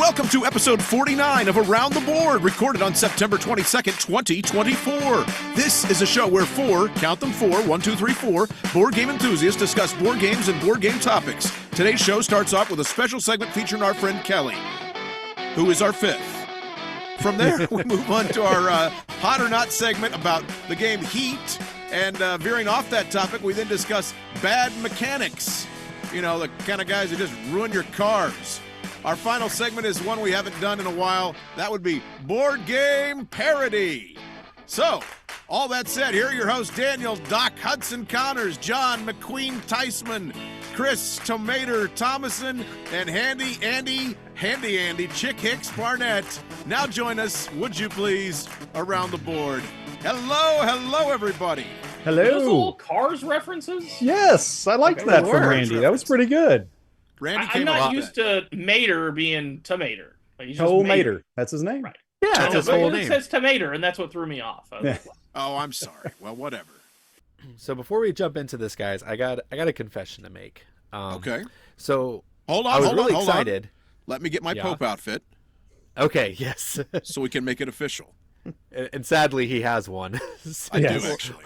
Welcome to episode 49 of Around the Board, recorded on September 22nd, 2024. This is a show where count them four, 1, 2, 3, 4, board game enthusiasts discuss board games and board game topics. Today's show starts off with a special segment featuring our friend Kelly, who is our fifth. From there, we move on to our Hot or Not segment about the game Heat. And veering off that topic, we then discuss bad mechanics. You know, the kind of guys that just ruin your cars. Our final segment is one we haven't done in a while. That would be Board Game Parody. So, all that said, here are your hosts, Daniel Doc Hudson Connors, John McQueen Teisman, Chris Tomater Thomason, and Handy Andy Chick Hicks Barnett. Now join us, would you please, around the board. Hello, everybody. Hello. Those little Cars references? Yes, I liked that from Randy. That was pretty good. Randy I'm not used to Mater being Tomater. Tomater. That's his name? Right. Yeah, That's his his whole It name. says Tomater, and that's what threw me off. Oh, I'm sorry. Well, whatever. So before we jump into this, guys, I got a confession to make. Okay. So Hold I was on, really hold on. excited. Let me get my Yeah. Pope outfit Okay, yes. so we can make it official. And sadly, he has one. I Yes. do, actually.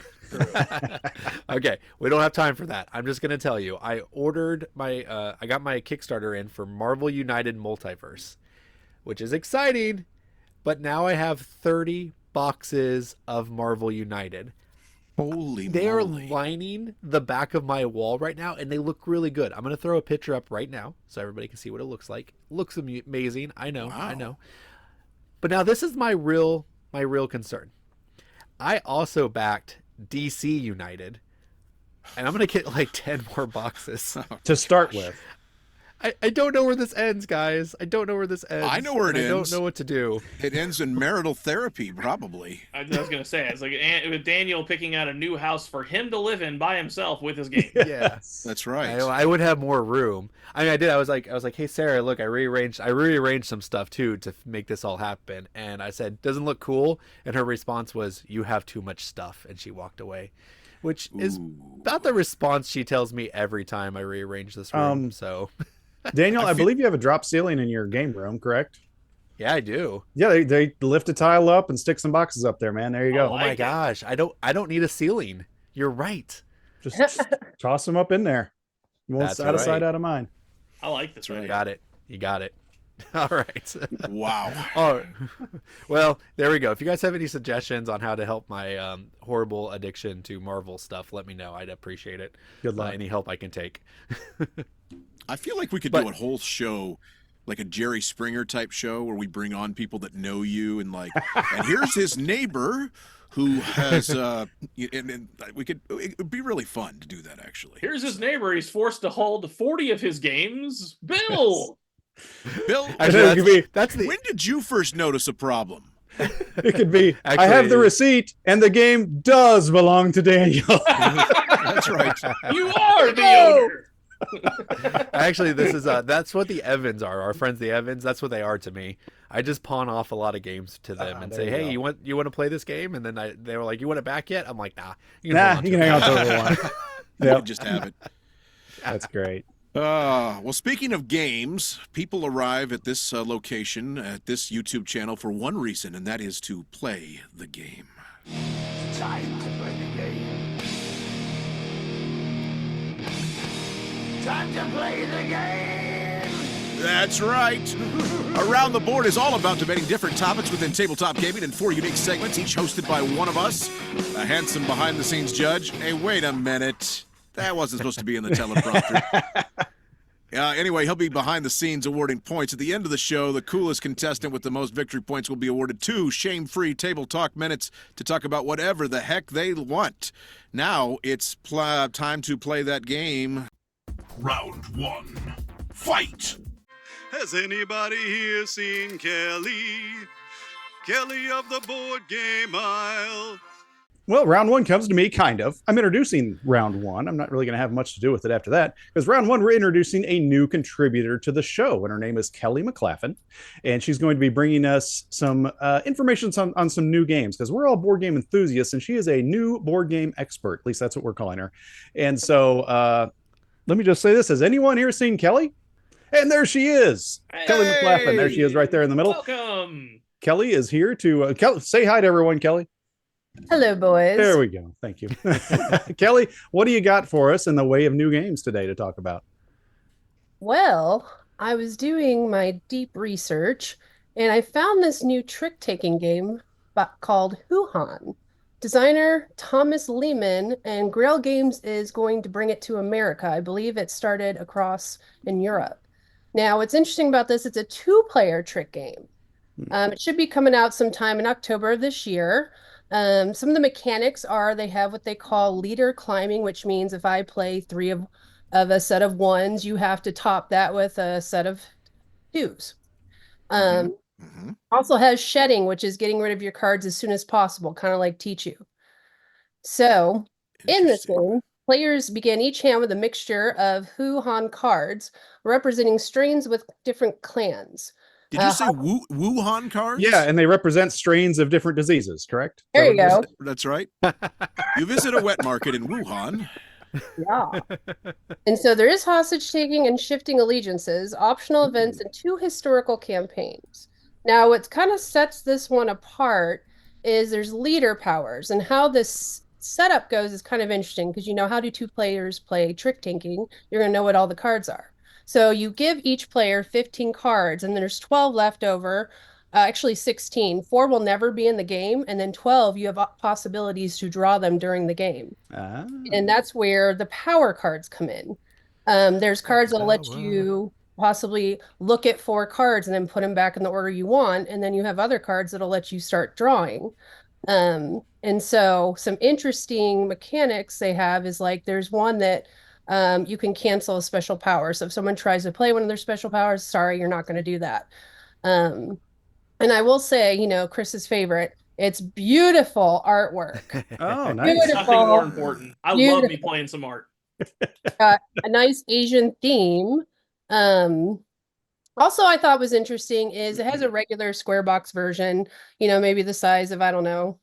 Okay, we don't have time for that. I'm just gonna tell you, I ordered my I got my Kickstarter in for Marvel United Multiverse, which is exciting, but now I have 30 boxes of Marvel United. Holy They are moly. lining the back of my wall right now, and they look really good. I'm gonna throw a picture up right now so everybody can see what it looks like. Looks amazing, I know, Wow. I know. But now this is my real concern. I also backed DC United, and I'm gonna get like 10 more boxes. To start with. I don't know where this ends, guys. I don't know where this ends. I know where it and I ends. don't know what to do. It ends in marital therapy, probably. I was going to say, it's like with Daniel picking out a new house for him to live in by himself with his game. Yeah, That's right. I would have more room. I mean, I did. I was like, hey Sarah, look, I rearranged some stuff too to make this all happen. And I said, doesn't look cool. And her response was, you have too much stuff, and she walked away, which is about the response she tells me every time I rearrange this room. So. Daniel, I believe you have a drop ceiling in your game room, correct? Yeah, I do. Yeah, they lift a tile up and stick some boxes up there, man. There you go. Oh my gosh, I don't need a ceiling. You're right. Just toss them up in there. You won't That's out of sight, right. out of mind. I like this. right. You got it. All right. Wow. Oh, well, there we go. If you guys have any suggestions on how to help my horrible addiction to Marvel stuff, let me know. I'd appreciate it. Good luck. Any help I can take. I feel like we could do a whole show, like a Jerry Springer type show, where we bring on people that know you and and here's his neighbor who has, and it would be really fun to do that, actually. Here's his neighbor. He's forced to hold 40 of his games. Bill! Bill, Actually, that's the when did you first notice a problem? It could be, I Actually- have the receipt, and the game does belong to Daniel. That's right. You are the owner! Actually, this is that's what the Evans are. Our friends, the Evans. That's what they are to me. I just pawn off a lot of games to them and there say, you "Hey, go. you want to play this game?" And then they were like, "You want it back yet?" I'm like, "Nah, You can hang out to the one. You Yep, just have it. that's great. Well, speaking of games, people arrive at this location, at this YouTube channel for one reason, and that is to play the game. Time to play the game. Time to play the game. That's right. Around the Board is all about debating different topics within tabletop gaming in 4 unique segments, each hosted by one of us, a handsome behind-the-scenes judge. Hey, wait a minute. That wasn't supposed to be in the teleprompter. Anyway, he'll be behind the scenes awarding points. At the end of the show, the coolest contestant with the most victory points will be awarded 2 shame-free table talk minutes to talk about whatever the heck they want. Now it's time to play that game. Round 1. Fight! Has anybody here seen Kelly? Kelly of the board game aisle. Well, round one comes to me, kind of. I'm introducing round one. I'm not really going to have much to do with it after that, because round one, we're introducing a new contributor to the show, and her name is Kelly McLaughlin, and she's going to be bringing us some information on some new games, because we're all board game enthusiasts, and she is a new board game expert. At least that's what we're calling her. And so let me just say this. Has anyone here seen Kelly? And there she is, Kelly McLaughlin. There she is, right there in the middle. Welcome. Kelly is here to say hi to everyone. Kelly. Hello, boys. There we go. Thank you, Kelly. What do you got for us in the way of new games today to talk about? Well, I was doing my deep research and I found this new trick-taking game called Hoo-Han. Designer Thomas Lehman and Grail Games is going to bring it to America. I believe it started across in Europe. Now, what's interesting about this, it's a two-player trick game. It should be coming out sometime in October of this year. Some of the mechanics are they have what they call leader climbing, which means if I play three of a set of ones, you have to top that with a set of twos. Also has shedding, which is getting rid of your cards as soon as possible, kind of like Teach You. So in this game, players begin each hand with a mixture of Hoo-Han cards representing strains with different clans. Did you say Wuhan cards? Yeah, and they represent strains of different diseases, correct? There you go. That's right. You visit a wet market in Wuhan. Yeah. And so there is hostage taking and shifting allegiances, optional events, and two historical campaigns. Now, what kind of sets this one apart is there's leader powers, and how this setup goes is kind of interesting because how do two players play trick taking? You're going to know what all the cards are. So you give each player 15 cards, and there's 12 left over. Actually 16. 4 will never be in the game, and then 12, you have possibilities to draw them during the game. And that's where the power cards come in. There's cards that'll let you possibly look at 4 cards and then put them back in the order you want, and then you have other cards that'll let you start drawing. And so some interesting mechanics they have is like there's one that you can cancel a special power. So if someone tries to play one of their special powers, sorry, you're not going to do that. And I will say, Chris's favorite, it's beautiful artwork. Oh, nice. Beautiful. Nothing more important. I love me playing some art. A nice Asian theme. Also, I thought was interesting is it has a regular square box version, maybe the size of, I don't know,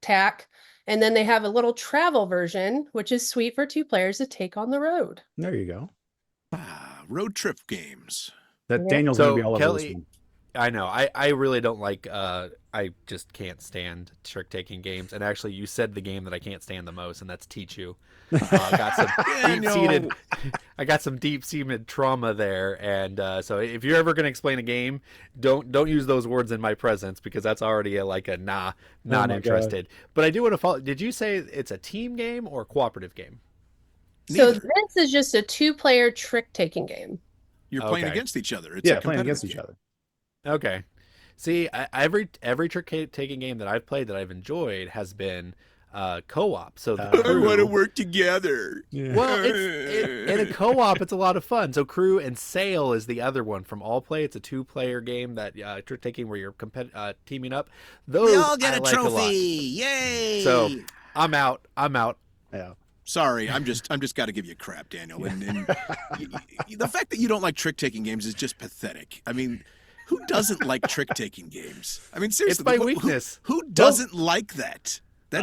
tack. And then they have a little travel version, which is sweet for 2 players to take on the road. There you go. Road trip games. That Daniel's going to be all over this one. I know. I really don't like. I just can't stand trick taking games. And actually, you said the game that I can't stand the most, and that's Teach You. I got some deep seated trauma there, and so if you're ever going to explain a game, don't use those words in my presence because that's already not interested. God. But I do want to follow. Did you say it's a team game or a cooperative game? So this is just a 2-player trick taking game. You're playing against each other. It's playing against each other. Okay. See, every trick taking game that I've played that I've enjoyed has been co-op. So I want to work together. Yeah. Well, in a co-op, it's a lot of fun. So Crew and Sail is the other one from All Play. It's a 2-player game that trick taking where you're teaming up. Those we all get I a like trophy! A lot. Yay! So I'm out. Yeah. Sorry, I'm just got to give you crap, Daniel. And the fact that you don't like trick taking games is just pathetic. I mean, who doesn't like trick taking games? I mean, seriously, It's my weakness. Who doesn't like that?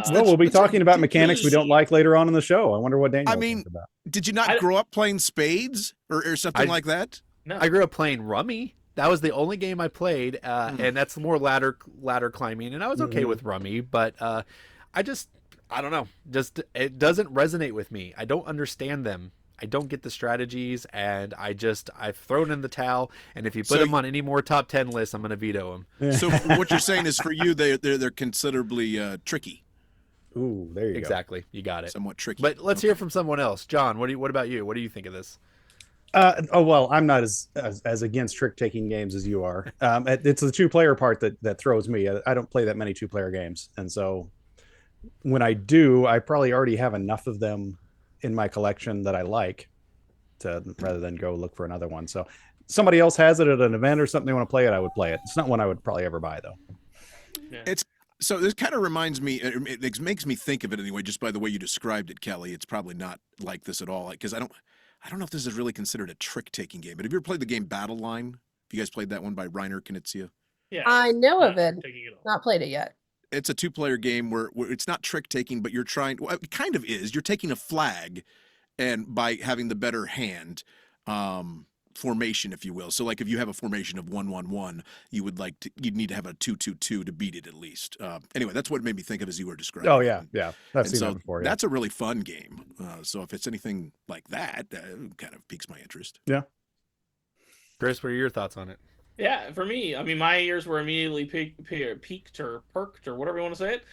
We'll be talking about mechanics we don't like later on in the show. I wonder what Daniel thinks about. Did you not grow up playing spades or something like that? No. I grew up playing Rummy. That was the only game I played, and that's more ladder climbing, and I was okay with Rummy, but I don't know. Just it doesn't resonate with me. I don't understand them. I don't get the strategies, and I've thrown in the towel. And if you put them on any more top 10 lists, I'm going to veto them. Yeah. So what you're saying is, for you, they're considerably tricky. Ooh, there you go. Exactly, you got it. Somewhat tricky. But let's hear from someone else. John, what about you? What do you think of this? Well, I'm not as against trick taking games as you are. It's the 2-player part that throws me. I don't play that many 2-player games, and so when I do, I probably already have enough of them in my collection that I like rather than go look for another one. So somebody else has it at an event or something they want to play it, I would play it. It's not one I would probably ever buy though. Yeah. So this kind of reminds me, it makes me think of it anyway, just by the way you described it, Kelly. It's probably not like this at all, because I don't know if this is really considered a trick-taking game, but have you ever played the game Battle Line? Have you guys played that one by Reiner Knizia? Yeah, I know of it. Not played it yet. It's a 2-player game where it's not trick-taking, but you're trying, well, it kind of is. You're taking a flag, and by having the better hand, formation, if you will. So like if you have a formation of 1-1-1, you'd need to have a 2-2-2 to beat it at least. Anyway, that's what it made me think of as you were describing. Oh yeah, it. I've And seen so that before. Yeah. that's a really fun game. So if it's anything like that, it kind of piques my interest. Yeah. Chris, what are your thoughts on it? Yeah, for me, I mean, my ears were immediately peaked or perked or whatever you want to say it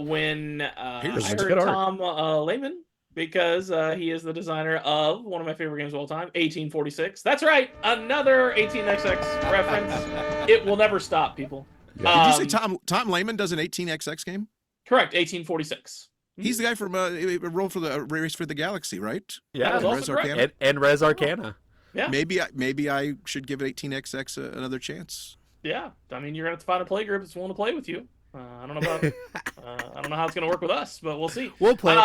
when I heard Tom Lehman, because he is the designer of one of my favorite games of all time, 1846. That's right, another 18XX reference. It will never stop, people. Yeah. Did you say Tom Lehman does an 18XX game? Correct, 1846. He's the guy from Roll for the Race for the Galaxy, right? Yeah, and Res Arcana. Yeah. Maybe I should give 18XX another chance. Yeah, I mean, you're gonna have to find a play group that's willing to play with you. I don't know about I don't know how it's gonna work with us, but we'll see. We'll play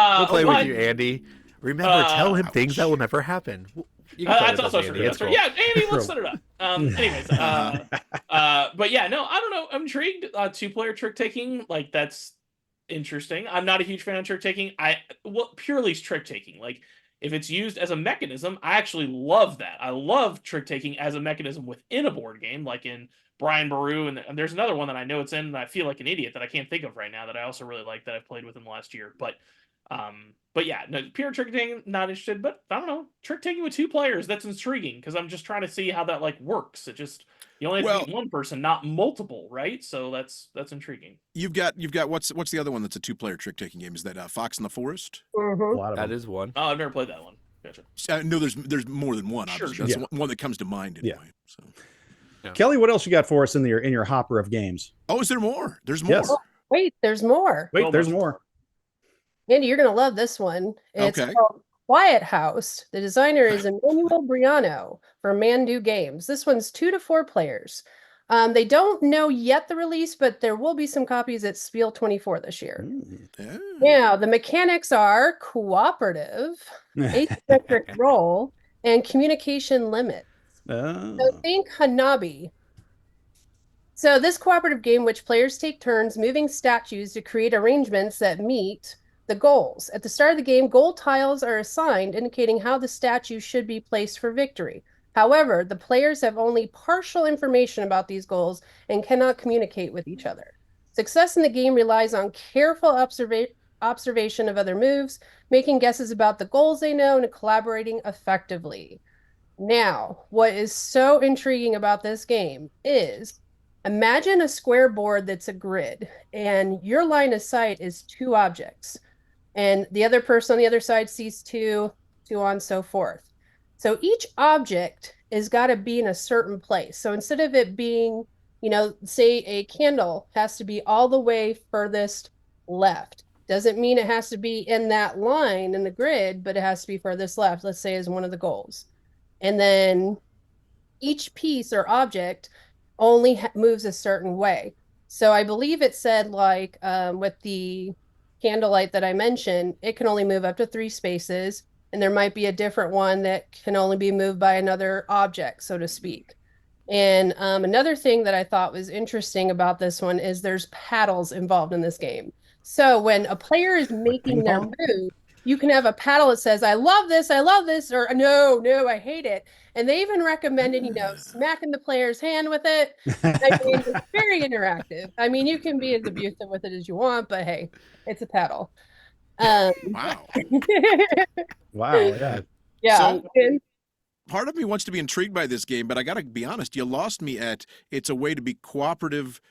with you, Andy. Remember, tell him things that will never happen. That's also true. That's right. Yeah, Andy, let's set it up. Anyways, but yeah, no, I don't know. I'm intrigued. 2-player trick taking, like, that's interesting. I'm not a huge fan of trick taking. Purely trick taking. Like, if it's used as a mechanism, I actually love that. I love trick taking as a mechanism within a board game, like in Brian Boru, and there's another one that I know it's in, and I feel like an idiot that I can't think of right now that I also really like that I've played with in the last year. But yeah, no, pure trick taking, not interested. But I don't know, trick taking with 2 players, that's intriguing because I'm just trying to see how that like works. It just you only have to beat one person, not multiple, right? So that's intriguing. You've got what's the other one that's a 2-player trick taking game? Is that Fox in the Forest? Mm-hmm. That is one. Oh, I've never played that one. Gotcha. No, there's more than one. Sure. That's one that comes to mind anyway. Yeah. So. Yeah. Kelly, what else you got for us in your hopper of games? Oh, is there more? There's more. Yes. Wait, there's more. Wait, there's more. Andy, you're gonna love this one. It's called Quiet House. The designer is Emmanuel Briano for Mandu Games. This one's 2 to 4 players. They don't know yet the release, but there will be some copies at Spiel 24 this year. Yeah. Now, the mechanics are cooperative, asymmetric roll, and communication limits. So think Hanabi. So this cooperative game, which players take turns moving statues to create arrangements that meet the goals. At the start of the game, goal tiles are assigned, indicating how the statue should be placed for victory. However, the players have only partial information about these goals and cannot communicate with each other. Success in the game relies on careful observation of other moves, making guesses about the goals they know, and collaborating effectively. Now, what is so intriguing about this game is, imagine a square board that's a grid, and your line of sight is 2 objects, and the other person on the other side sees 2, so on and so forth. So each object has got to be in a certain place. So instead of it being, say a candle has to be all the way furthest left. Doesn't mean it has to be in that line in the grid, but it has to be furthest left, let's say, is one of the goals. And then each piece or object only moves a certain way. So I believe it said, like, with the candlelight that I mentioned, it can only move up to 3 spaces, and there might be a different one that can only be moved by another object, so to speak. And another thing that I thought was interesting about this one is there's paddles involved in this game. So when a player is making their move, you can have a paddle that says, I love this, or no, I hate it. And they even recommended, smacking the player's hand with it. I mean, it's very interactive. I mean, you can be as abusive with it as you want, but hey, it's a paddle. Wow. Wow, yeah. Yeah. So, part of me wants to be intrigued by this game, but I got to be honest, you lost me at it's a way to be cooperative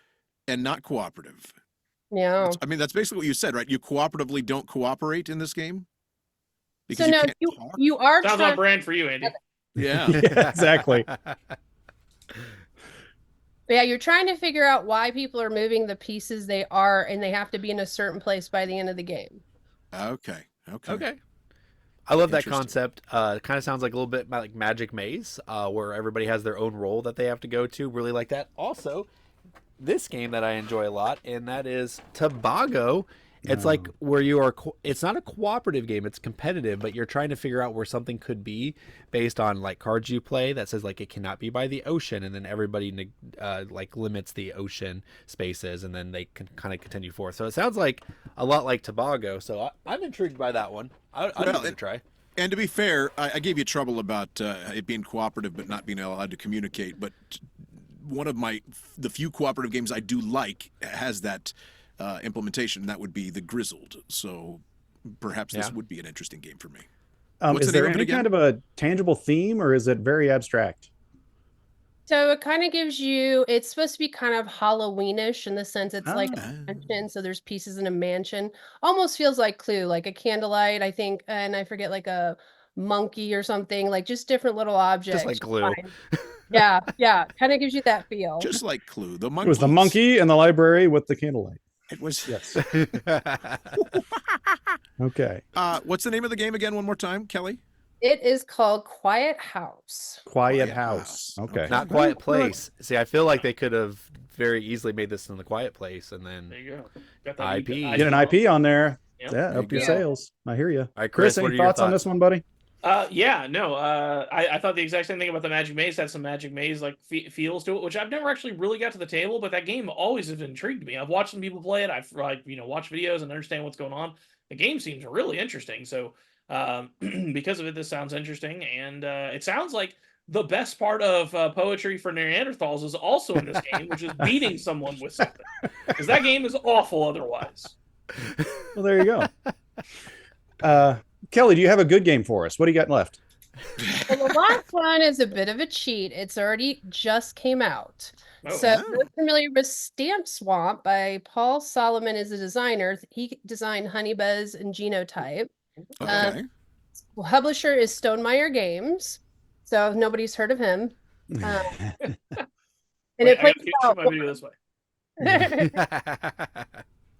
and not cooperative. Yeah. That's basically what you said, right? You cooperatively don't cooperate in this game? Because you are sounds on brand for you, Andy. Yeah. Yeah, exactly. Yeah, you're trying to figure out why people are moving the pieces they are, and they have to be in a certain place by the end of the game. Okay. I love that concept. It kind of sounds like a little bit like Magic Maze, where everybody has their own role that they have to go to. Really like that. Also, this game that I enjoy a lot, and that is Tobago. It's like where you are. It's not a cooperative game. It's competitive, but you're trying to figure out where something could be based on like cards you play that says like it cannot be by the ocean, and then everybody like limits the ocean spaces, and then they can kind of continue forth. So it sounds like a lot like Tobago. So I'm intrigued by that one. I'd give it a try. And to be fair, I gave you trouble about it being cooperative but not being allowed to communicate. But one of the few cooperative games I do like has that implementation. That would be the Grizzled. So perhaps this would be an interesting game for me. Is there any kind of a tangible theme, or is it very abstract? So it kind of gives you, it's supposed to be kind of Halloweenish in the sense it's like a mansion. So there's pieces in a mansion. Almost feels like Clue, like a candlelight, I think. And I forget, like a monkey or something, like just different little objects. Just like Clue. Yeah. Kind of gives you that feel. Just like Clue. The monkey. It was the monkey in the library with the candlelight. It was. Yes. Okay. What's the name of the game again? One more time, Kelly. It is called Quiet House. Quiet House. Okay. Not Quiet Place. See, I feel like they could have very easily made this in the Quiet Place, and then there you go. Got that IP. Get an IP on there. Yep. Yeah, up your sales. I hear you. All right, Chris, what any are your thoughts on this one, buddy? I thought the exact same thing about the Magic Maze. Had some Magic Maze like feels to it, which I've never actually really got to the table, but that game always has intrigued me. I've watched some people play it. I've watched videos and understand what's going on. The game seems really interesting. So because of it, this sounds interesting, and it sounds like the best part of poetry for Neanderthals is also in this game, which is beating someone with something, because that game is awful otherwise. Well, there you go. Kelly, do you have a good game for us? What do you got left? Well, the last one is a bit of a cheat. It's already just came out. So if you're familiar with Stamp Swamp by Paul Solomon is a designer. He designed Honeybuzz and Genotype. Okay. Publisher is Stonemaier Games. So if nobody's heard of him. And it plays my video this way.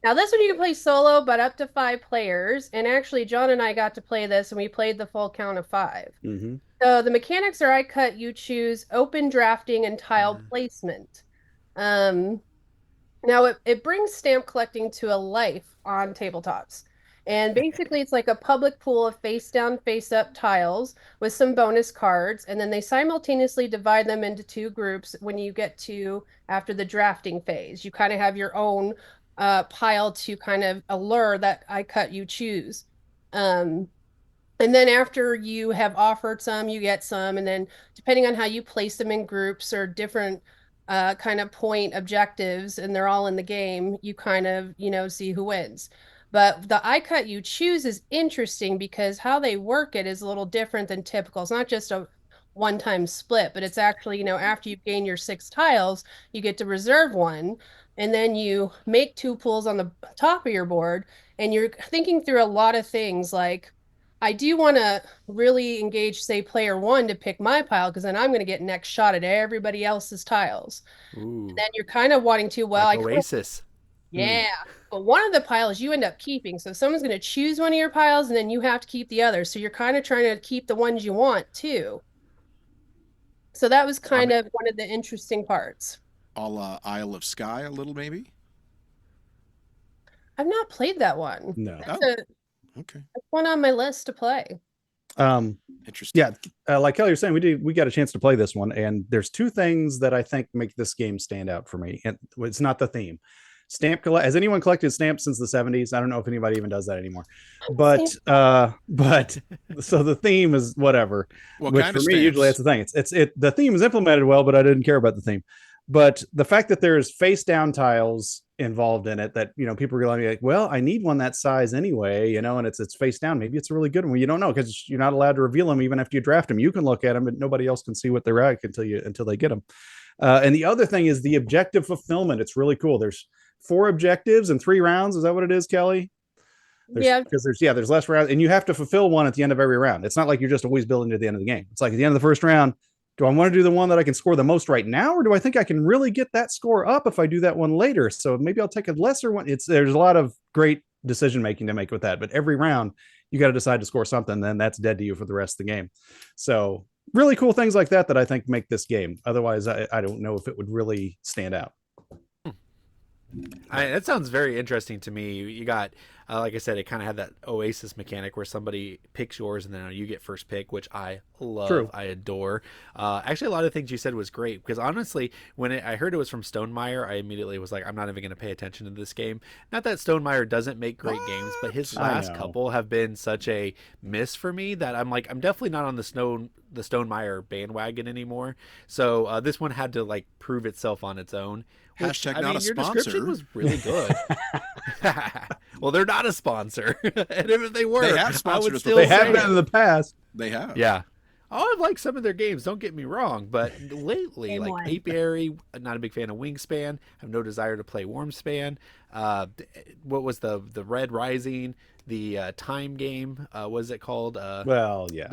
Now, this one you can play solo, but up to 5 players. And actually, John and I got to play this, and we played the full count of 5. Mm-hmm. So the mechanics are: I cut, you choose, open drafting, and tile placement. Now, it brings stamp collecting to a life on tabletops. And basically, it's like a public pool of face-down, face-up tiles with some bonus cards. And then they simultaneously divide them into 2 groups when you get to after the drafting phase. You kind of have your own pile to kind of allure that I cut, you choose. And then after you have offered some, you get some. And then depending on how you place them in groups or different kind of point objectives, and they're all in the game, you kind of, see who wins. But the I cut, you choose is interesting because how they work it is a little different than typical. It's not just a one-time split, but it's actually, after you gain your 6 tiles, you get to reserve one. And then you make 2 pools on the top of your board, and you're thinking through a lot of things like, I do want to really engage, say, player 1 to pick my pile, because then I'm going to get next shot at everybody else's tiles. Ooh. And then you're kind of wanting to, like Oasis. Yeah. But one of the piles you end up keeping. So someone's going to choose one of your piles, and then you have to keep the other. So you're kind of trying to keep the ones you want, too. So that was kind of one of the interesting parts. All Isle of Skye, a little maybe. I've not played that one. No. Okay. That's one on my list to play. Interesting. Yeah, like Kelly was saying, we got a chance to play this one, and there's 2 things that I think make this game stand out for me. And it's not the theme. Has anyone collected stamps since the 70s? I don't know if anybody even does that anymore. But so the theme is whatever. Which for me, usually that's the thing. The theme is implemented well, but I didn't care about the theme. But the fact that there's face down tiles involved in it, that people are going to be like, well, I need one that size anyway, and it's face down. Maybe it's a really good one. You don't know, because you're not allowed to reveal them even after you draft them. You can look at them, but nobody else can see what they're at until they get them. And the other thing is the objective fulfillment. It's really cool. There's 4 objectives and 3 rounds. Is that what it is, Kelly? Because there's less rounds, and you have to fulfill one at the end of every round. It's not like you're just always building to the end of the game. It's like at the end of the first round, do I want to do the one that I can score the most right now, or do I think I can really get that score up if I do that one later? So maybe I'll take a lesser one. There's a lot of great decision making to make with that, but every round you got to decide to score something, then that's dead to you for the rest of the game. So really cool things like that I think make this game. Otherwise, I don't know if it would really stand out. That sounds very interesting to me. You got Like I said, it kind of had that Oasis mechanic where somebody picks yours and then you get first pick, which I love. True. I adore. Actually, a lot of things you said was great because honestly, when I heard it was from Stonemeyer, I immediately was like, I'm not even going to pay attention to this game. Not that Stonemeyer doesn't make great games, but his last couple have been such a miss for me that I'm like, I'm definitely not on the Stonemeyer bandwagon anymore. So this one had to like prove itself on its own. Which, Hashtag not a your sponsor. description was really good. Well, they're not a sponsor, and if they were, They have sponsored I would us still They before. have been in the past. They have. Yeah. Oh, I've liked some of their games. Don't get me wrong, but lately, Same like one. Apiary, not a big fan of Wingspan. Have no desire to play Wormspan. What was the Red Rising? The time game. What is it called? Well, yeah.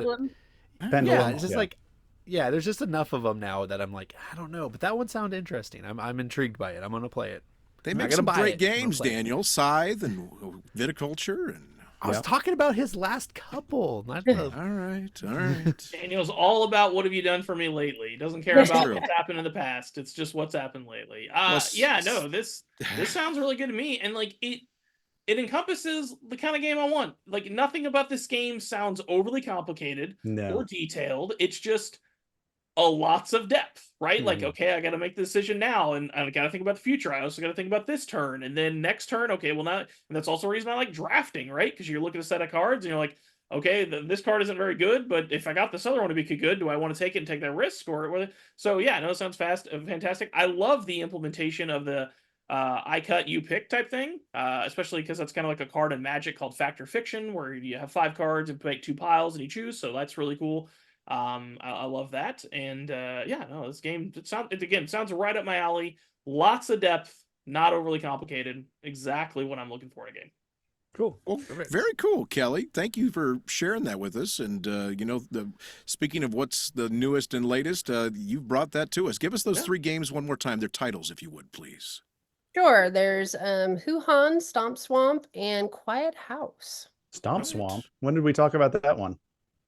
Pendulum, Yeah, it's just yeah. like, yeah. There's just enough of them now that I'm like, I don't know, but that one sounded interesting. I'm intrigued by it. I'm gonna play it. They I'm not make gonna some buy great it. I'm gonna games, play it. Daniel. Scythe and Viticulture. And I was talking about his last couple, not the. all right. Daniel's all about what have you done for me lately. He doesn't care That's about true. what's happened in the past. It's just what's happened lately. Well, Yeah, no, this sounds really good to me, and like it encompasses the kind of game I want. Like nothing about this game sounds overly complicated No. or detailed. It's just a lots of depth, right? Like, okay, I got to make the decision now, and I got to think about the future. I also got to think about this turn, and then next turn. Okay, well, now, and that's also a reason I like drafting, right? Because you're looking at a set of cards, and you're like, okay, this card isn't very good, but if I got this other one to be good, do I want to take it and take that risk, or so? Yeah, no, it sounds fantastic. I love the implementation of the I cut, you pick type thing, especially because that's kind of like a card in Magic called Fact or Fiction, where you have 5 cards and make 2 piles and you choose. So that's really cool. I love that, and yeah, no, this game sounds right up my alley. Lots of depth, not overly complicated. Exactly what I'm looking for in a game. Cool. Well, very cool, Kelly. Thank you for sharing that with us. And speaking of what's the newest and latest, you brought that to us. Give us those 3 games one more time. Their titles, if you would, please. Sure. There's Hoo-Han, Stomp Swamp, and Quiet House. Stomp Swamp. When did we talk about that one?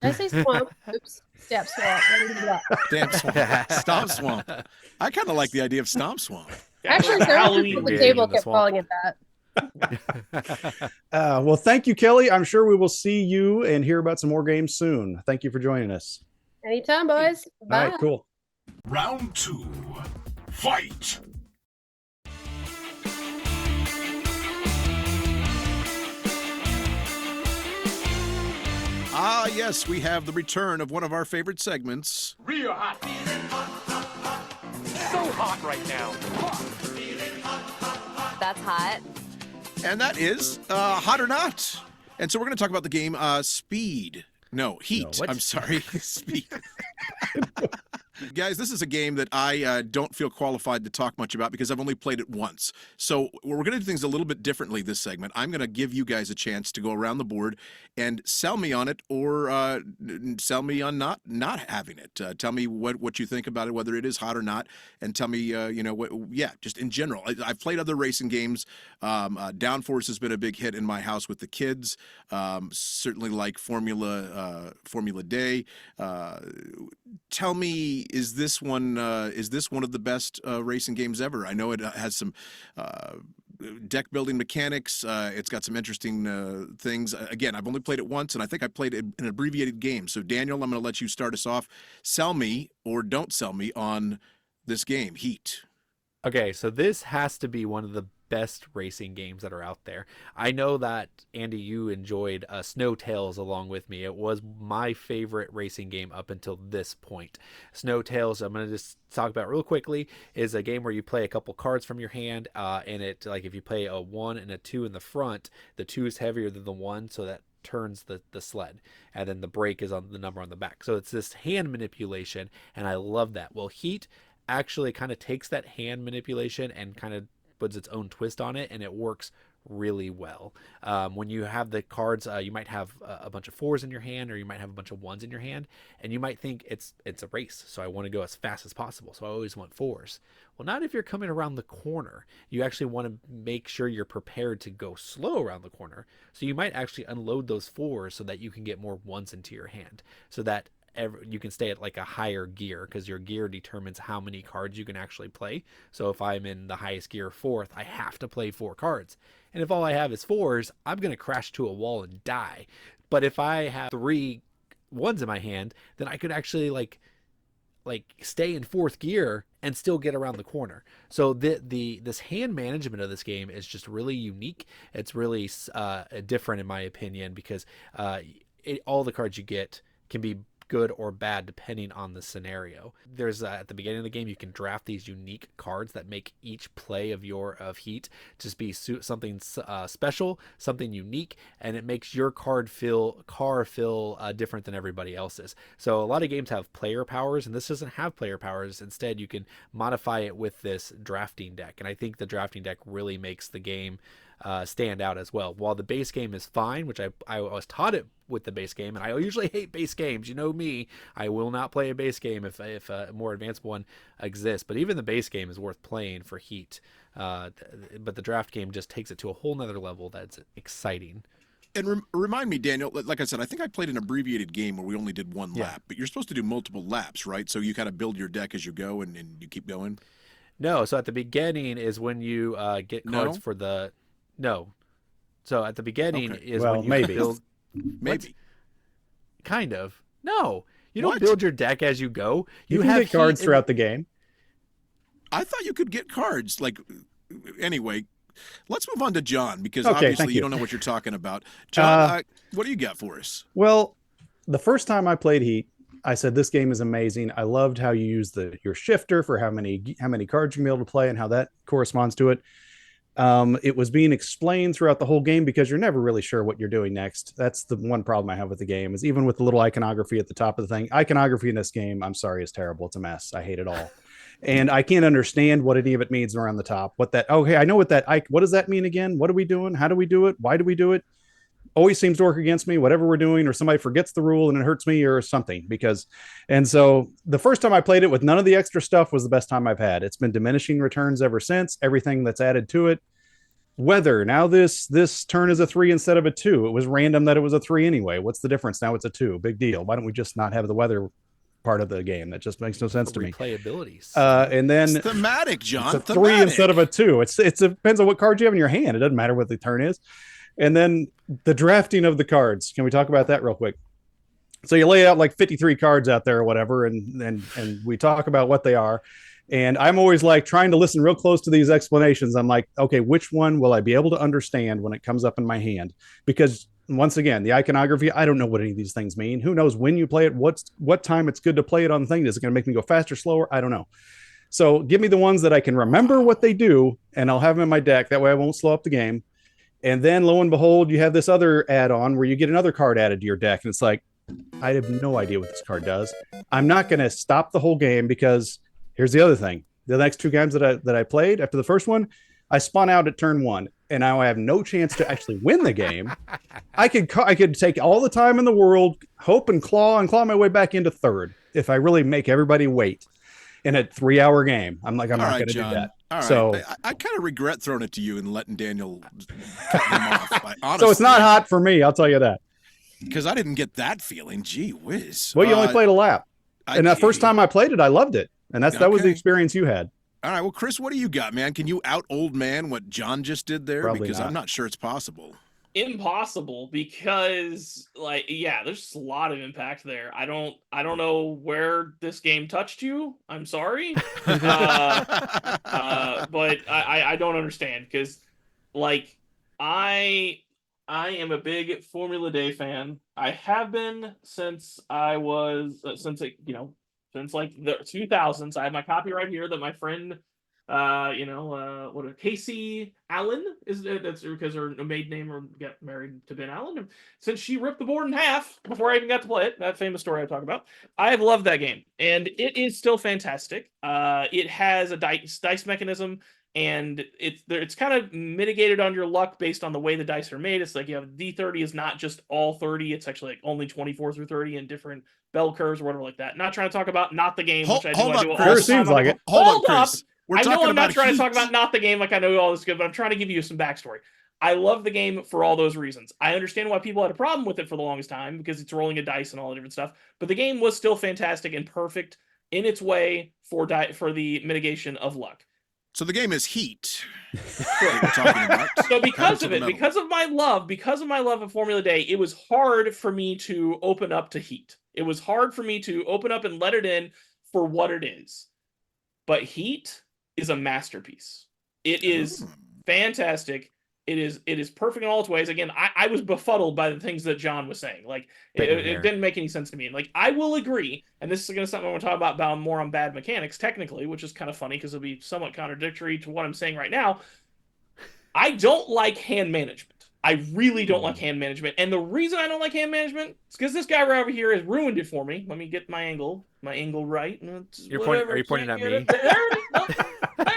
Did I say swamp? Oops. Step swamp. Damn swamp. Stomp Swamp. I kind of like the idea of Stomp Swamp. Actually, several people at the table kept calling it that. Well, thank you, Kelly. I'm sure we will see you and hear about some more games soon. Thank you for joining us. Anytime, boys. Bye. All right, cool. Round 2. Fight! Ah, yes, we have the return of one of our favorite segments. Real hot. So hot right now. That's hot. And that is Hot or Not. And so we're going to talk about the game Speed. No, Heat. what? I'm sorry. Speed. Guys, this is a game that I don't feel qualified to talk much about because I've only played it once. So we're going to do things a little bit differently this segment. I'm going to give you guys a chance to go around the board and sell me on it or sell me on not having it. Tell me what you think about it, whether it is hot or not, and tell me, just in general. I've played other racing games. Downforce has been a big hit in my house with the kids. Certainly like Formula Day. Tell me, is this one of the best racing games ever? I know it has some deck building mechanics. It's got some interesting things. Again, I've only played it once, and I think I played it in an abbreviated game. So, Daniel, I'm going to let you start us off. Sell me or don't sell me on this game, Heat. Okay, so this has to be one of the best racing games that are out there. I know that, Andy, you enjoyed Snow Tales along with me. It was my favorite racing game up until this point. Snow Tales, I'm going to just talk about real quickly, is a game where you play a couple cards from your hand, and it, like, if you play a 1 and a 2 in the front, the 2 is heavier than the 1, so that turns the sled, and then the brake is on the number on the back. So it's this hand manipulation, and I love that. Well, Heat actually kind of takes that hand manipulation and kind of puts its own twist on it, and it works really well. When you have the cards, you might have a bunch of 4s in your hand, or you might have a bunch of 1s in your hand, and you might think it's a race, so I want to go as fast as possible, so I always want 4s. Well, not if you're coming around the corner. You actually want to make sure you're prepared to go slow around the corner, so you might actually unload those 4s so that you can get more 1s into your hand, so that you can stay at like a higher gear, because your gear determines how many cards you can actually play. So if I'm in the highest gear, 4th, I have to play 4 cards. And if all I have is 4s, I'm going to crash to a wall and die. But if I have 3 1s in my hand, then I could actually like stay in 4th gear and still get around the corner. So this hand management of this game is just really unique. It's really different in my opinion, because all the cards you get can be good or bad depending on the scenario. There's at the beginning of the game, you can draft these unique cards that make each play of Heat just be something special, something unique, and it makes your car feel different than everybody else's. So a lot of games have player powers, and this doesn't have player powers. Instead, you can modify it with this drafting deck, and I think the drafting deck really makes the game stand out as well. While the base game is fine, which I was taught it with the base game, and I usually hate base games. You know me, I will not play a base game if a more advanced one exists. But even the base game is worth playing for Heat. But the draft game just takes it to a whole nother level that's exciting. And remind me, Daniel, like I said, I think I played an abbreviated game where we only did one lap, but you're supposed to do multiple laps, right? So you kind of build your deck as you go and you keep going? No, so at the beginning is when you get cards for the... No. So at the beginning is when you build... Maybe. What? Kind of. No. You don't build your deck as you go. You can get cards throughout the game. I thought you could get cards. Anyway, let's move on to John, because obviously you don't know what you're talking about. John, what do you got for us? Well, the first time I played Heat, I said this game is amazing. I loved how you use your shifter for how many cards you can be able to play and how that corresponds to it. It was being explained throughout the whole game because you're never really sure what you're doing next. That's the one problem I have with the game, is even with the little iconography at the top of the thing. Iconography in this game, I'm sorry, is terrible. It's a mess. I hate it all. And I can't understand what any of it means around the top. What I know what does that mean again? What are we doing? How do we do it? Why do we do it? Always seems to work against me, whatever we're doing, or somebody forgets the rule and it hurts me or something. And so the first time I played it with none of the extra stuff was the best time I've had. It's been diminishing returns ever since. Everything that's added to it. Weather, now this turn is a 3 instead of a 2. It was random that it was a 3 anyway. What's the difference? Now it's a 2. Big deal. Why don't we just not have the weather part of the game? That just makes no sense to me. Replayabilities. And then it's thematic, John. It's a 3 instead of a 2. It depends on what card you have in your hand. It doesn't matter what the turn is. And then the drafting of the cards. Can we talk about that real quick? So you lay out like 53 cards out there or whatever, and we talk about what they are. And I'm always like trying to listen real close to these explanations. I'm like, okay, which one will I be able to understand when it comes up in my hand? Because once again, the iconography, I don't know what any of these things mean. Who knows when you play it? What time it's good to play it on the thing? Is it going to make me go faster, slower? I don't know. So give me the ones that I can remember what they do, and I'll have them in my deck. That way I won't slow up the game. And then lo and behold, you have this other add-on where you get another card added to your deck. And it's like, I have no idea what this card does. I'm not going to stop the whole game, because here's the other thing. The next 2 games that I played after the first one, I spun out at turn 1, and now I have no chance to actually win the game. I could take all the time in the world, hope and claw my way back into 3rd if I really make everybody wait in a 3-hour game. I'm not going to do that. All right. So I kind of regret throwing it to you and letting Daniel cut him off. Honestly, so it's not hot for me, I'll tell you that. Because I didn't get that feeling. Gee whiz. Well, you only played a lap. And the first time I played it, I loved it. And that was the experience you had. All right. Well, Chris, what do you got, man? Can you out old man what John just did there? Probably because not. I'm not sure it's possible. Impossible, because there's a lot of impact there. I don't know where this game touched you. I'm sorry. But I don't understand, because I am a big Formula Day fan. I have been since I was since the 2000s. I have my copy right here that my friend Casey Allen that's because her maiden name or get married to Ben Allen. Since she ripped the board in half before I even got to play it, that famous story I talk about, I have loved that game, and it is still fantastic. It has a dice mechanism, and it's kind of mitigated on your luck based on the way the dice are made. It's like you have D30 is not just all 30; it's actually like only 24 through 30 in different bell curves or whatever like that. Not trying to talk about not the game, which I do. Hold I do up, all Chris. the time. Seems like it. Hold up, Chris. I know I'm not trying to talk about not the game like I know all this good, but I'm trying to give you some backstory. I love the game for all those reasons. I understand why people had a problem with it for the longest time because it's rolling a dice and all the different stuff. But the game was still fantastic and perfect in its way for the mitigation of luck. So the game is Heat. We're talking about. So because of it, because of my love of Formula Day, it was hard for me to open up to Heat. It was hard for me to open up and let it in for what it is. But Heat is a masterpiece. It is fantastic. It is perfect in all its ways. Again, I was befuddled by the things that John was saying. Like it didn't make any sense to me. Like I will agree, and this is going to something I want to talk about more on bad mechanics technically, which is kind of funny because it'll be somewhat contradictory to what I'm saying right now. I don't like hand management. I really don't like hand management, and the reason I don't like hand management is because this guy right over here has ruined it for me. Let me get my angle right. Are you pointing at me? There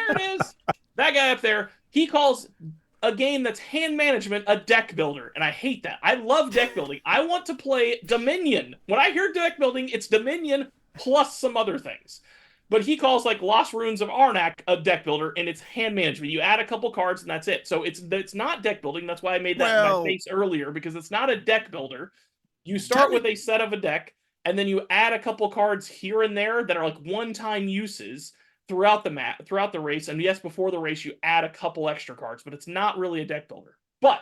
it is. That guy up there. He calls a game that's hand management a deck builder, and I hate that. I love deck building. I want to play Dominion. When I hear deck building, it's Dominion plus some other things. But he calls like Lost Ruins of Arnak a deck builder, and it's hand management. You add a couple cards, and that's it. So it's not deck building. That's why I made that my face earlier, because it's not a deck builder. You start with a set of a deck, and then you add a couple cards here and there that are like one-time uses throughout the race. And yes, before the race, you add a couple extra cards, but it's not really a deck builder. But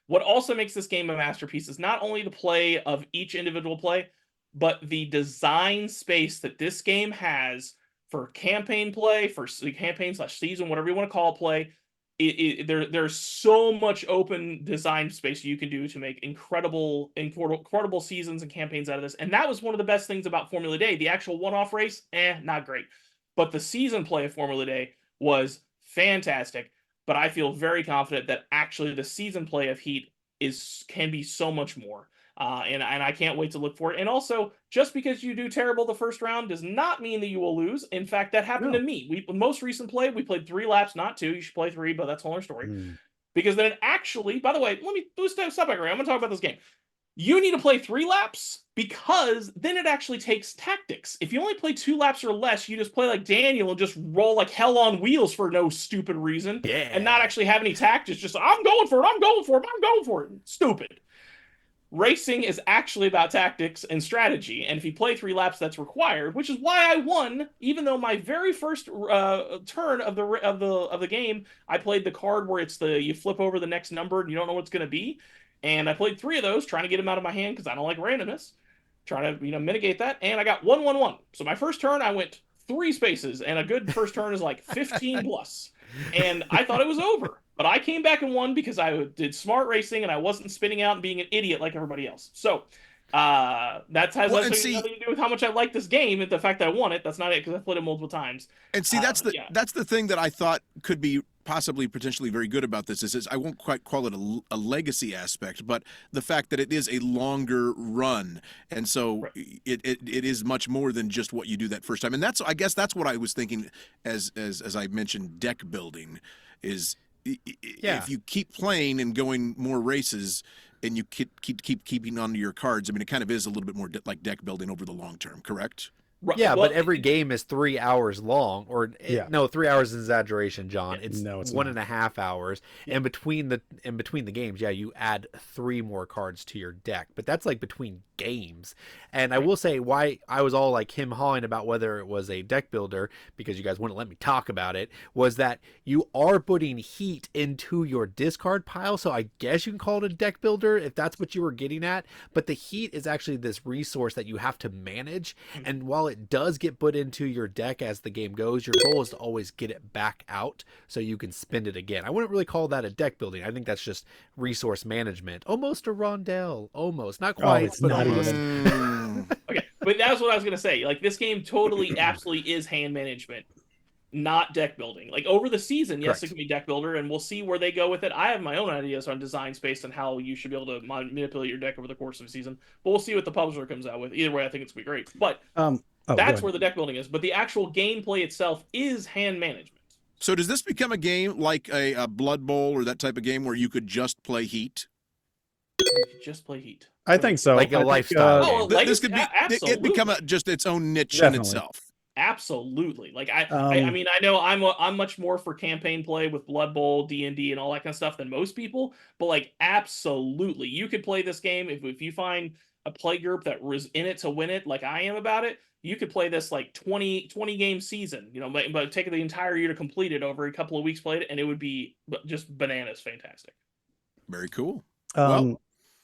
what also makes this game a masterpiece is not only the play of each individual play, but the design space that this game has for campaign play, for campaign/season, whatever you want to call play. There's so much open design space you can do to make incredible seasons and campaigns out of this. And that was one of the best things about Formula Day. The actual one-off race, not great. But the season play of Formula Day was fantastic. But I feel very confident that actually the season play of Heat can be so much more. And I can't wait to look for it. And also, just because you do terrible the first round does not mean that you will lose. In fact, that happened to me. Most recent play, we played 3 laps, not 2. You should play 3, but that's a whole other story. Because then it actually, by the way, step back. I'm going to talk about this game. You need to play 3 laps because then it actually takes tactics. If you only play 2 laps or less, you just play like Daniel and just roll like hell on wheels for no stupid reason. Yeah. And not actually have any tactics. Just, I'm going for it. Stupid. Racing is actually about tactics and strategy, and if you play 3 laps, that's required, which is why I won. Even though my very first turn of the game, I played the card where it's you flip over the next number and you don't know what it's going to be, and I played 3 of those, trying to get them out of my hand because I don't like randomness, trying to mitigate that, and I got 1-1-1. So my first turn, I went 3 spaces, and a good first turn is like 15 plus, and I thought it was over. But I came back and won because I did smart racing and I wasn't spinning out and being an idiot like everybody else. So that has nothing to do with how much I like this game and the fact that I won it. That's not it, because I played it multiple times. And see, that's the thing that I thought could be possibly potentially very good about this is I won't quite call it a legacy aspect, but the fact that it is a longer run, and so it is much more than just what you do that first time. And I guess that's what I was thinking as I mentioned, deck building is. If you keep playing and going more races and you keep keeping onto your cards, I mean, it kind of is a little bit more like deck building over the long term, correct? Yeah, but every game is 3 hours long, no, 3 hours is exaggeration, John. It's 1.5 hours, and between the games, you add 3 more cards to your deck, but that's like between games. And I will say why I was all like him hawing about whether it was a deck builder, because you guys wouldn't let me talk about it, was that you are putting Heat into your discard pile, so I guess you can call it a deck builder if that's what you were getting at. But the Heat is actually this resource that you have to manage, and while it does get put into your deck as the game goes, your goal is to always get it back out so you can spend it again. I wouldn't really call that a deck building. I think that's just resource management. Almost a rondelle. Almost. Not quite, but not almost. Okay, but that's what I was going to say. Like, this game totally, absolutely is hand management, not deck building. Like, over the season, yes, Correct. it can be deck builder, and we'll see where they go with it. I have my own ideas on designs based on how you should be able to manipulate your deck over the course of a season, but we'll see what the publisher comes out with. Either way, I think it's going to be great. But that's where the deck building is. But the actual gameplay itself is hand management. So does this become a game like a Blood Bowl or that type of game where you could just play Heat? You could just play Heat. I think so. Like a lifestyle game. This could be it become just its own niche in itself. Absolutely. Like I mean, I know I'm much more for campaign play with Blood Bowl, D&D, and all that kind of stuff than most people, but like absolutely, you could play this game if you find a play group that was in it to win it, like I am about it. You could play this like 20 game season, you know, but take the entire year to complete it over a couple of weeks played, and it would be just bananas fantastic. Very cool. Well,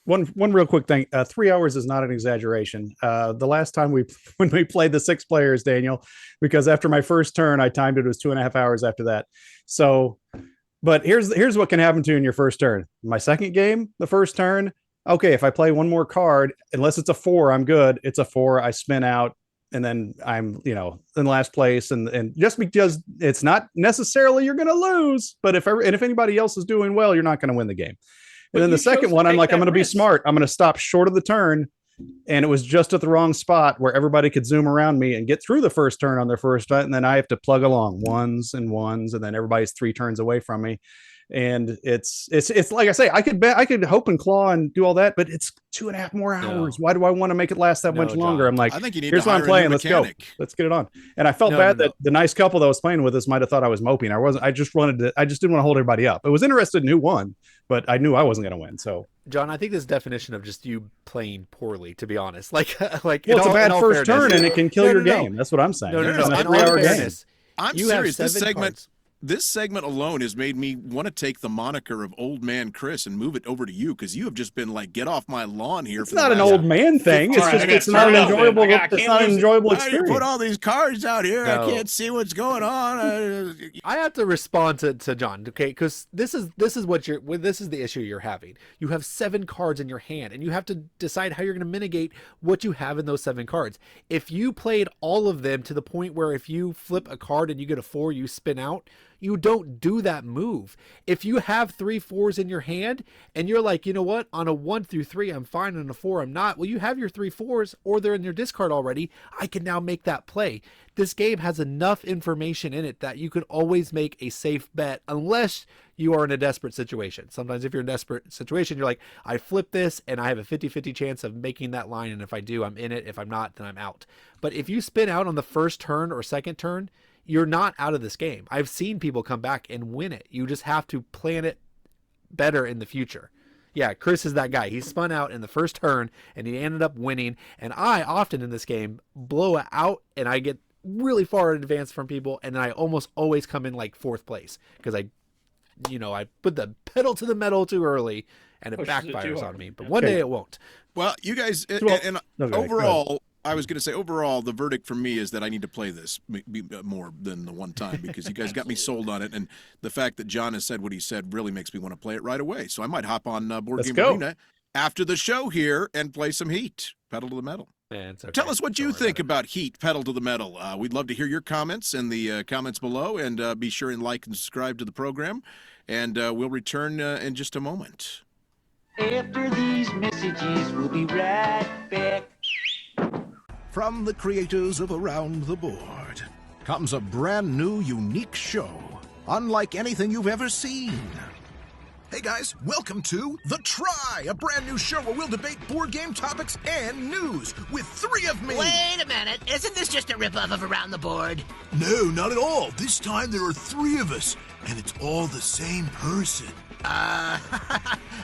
one real quick thing. 3 hours is not an exaggeration. The last time when we played the 6 players, Daniel, because after my first turn, I timed it was 2.5 hours after that. So, but here's what can happen to you in your first turn. My second game, the first turn. Okay, if I play one more card, unless it's a 4, I'm good. It's a 4. I spin out, and then I'm, in last place. And just because it's not necessarily you're going to lose, but if anybody else is doing well, you're not going to win the game. And then the second one, I'm like, I'm going to be smart. I'm going to stop short of the turn. And it was just at the wrong spot where everybody could zoom around me and get through the first turn on their first turn. And then I have to plug along ones. And then everybody's 3 turns away from me. And it's like I say, I could hope and claw and do all that, but it's 2.5 more hours. No. Why do I want to make it last that much longer? I'm like, I think you need here's what I'm playing. Let's go. Let's get it on. And I felt bad that the nice couple that was playing with us might have thought I was moping. I wasn't. I just didn't want to hold everybody up. I was interested in who won, but I knew I wasn't going to win. So, John, I think this definition of just you playing poorly, to be honest, like well, it's a bad first turn and it can kill your game. That's what I'm saying. No. In all fairness, I'm serious. This segment alone has made me want to take the moniker of Old Man Chris and move it over to you, because you have just been like, get off my lawn here. It's not an old man thing. It's just it's not an enjoyable. It's not an enjoyable experience. You put all these cards out here. No. I can't see what's going on. I have to respond to John, okay? Because this is the issue you're having. You have 7 cards in your hand, and you have to decide how you're going to mitigate what you have in those 7 cards. If you played all of them to the point where if you flip a card and you get a 4, you spin out. You don't do that move. If you have 3 4s in your hand and you're like, you know what, on a 1 through 3, I'm fine. On a 4, I'm not. Well, you have your 3 4s or they're in your discard already. I can now make that play. This game has enough information in it that you could always make a safe bet unless you are in a desperate situation. Sometimes if you're in a desperate situation, you're like, I flip this and I have a 50-50 chance of making that line. And if I do, I'm in it. If I'm not, then I'm out. But if you spin out on the first turn or second turn, you're not out of this game. I've seen people come back and win it. You just have to plan it better in the future. Yeah, Chris is that guy. He spun out in the first turn and he ended up winning. And I often in this game blow out and I get really far in advance from people. And then I almost always come in like 4th place because I put the pedal to the metal too early and it backfires on me. But one day it won't. Well, you guys, overall, I was going to say, overall, the verdict for me is that I need to play this more than the one time, because you guys got me sold on it. And the fact that John has said what he said really makes me want to play it right away. So I might hop on Board Game Arena after the show here and play some Heat, Pedal to the Metal. Yeah, it's okay. Tell us what you think about Heat, Pedal to the Metal. We'd love to hear your comments in the comments below, and be sure and like and subscribe to the program. And we'll return in just a moment. After these messages, we'll be right back. From the creators of Around the Board comes a brand new, unique show, unlike anything you've ever seen. Hey guys, welcome to The Try, a brand new show where we'll debate board game topics and news with 3 of me. Wait a minute, isn't this just a ripoff of Around the Board? No, not at all. This time there are 3 of us, and it's all the same person.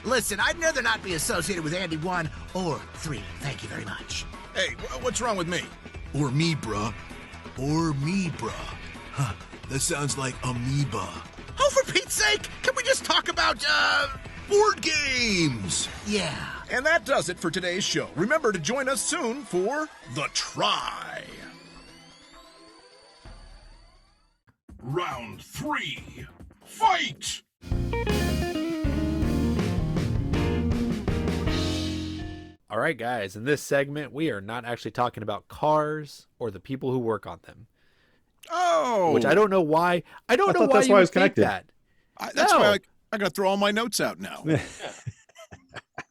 Listen, I'd rather not be associated with Andy 1 or 3. Thank you very much. Hey, what's wrong with me? Or me, bruh. Or me, bruh. Huh, that sounds like amoeba. Oh, for Pete's sake, can we just talk about, board games? Yeah. And that does it for today's show. Remember to join us soon for The Try. Round 3. Fight! All right, guys, in this segment, we are not actually talking about cars or the people who work on them. Oh, which I don't know why. I don't know why that's you why I would was think connected. that. That's why I got to throw all my notes out now.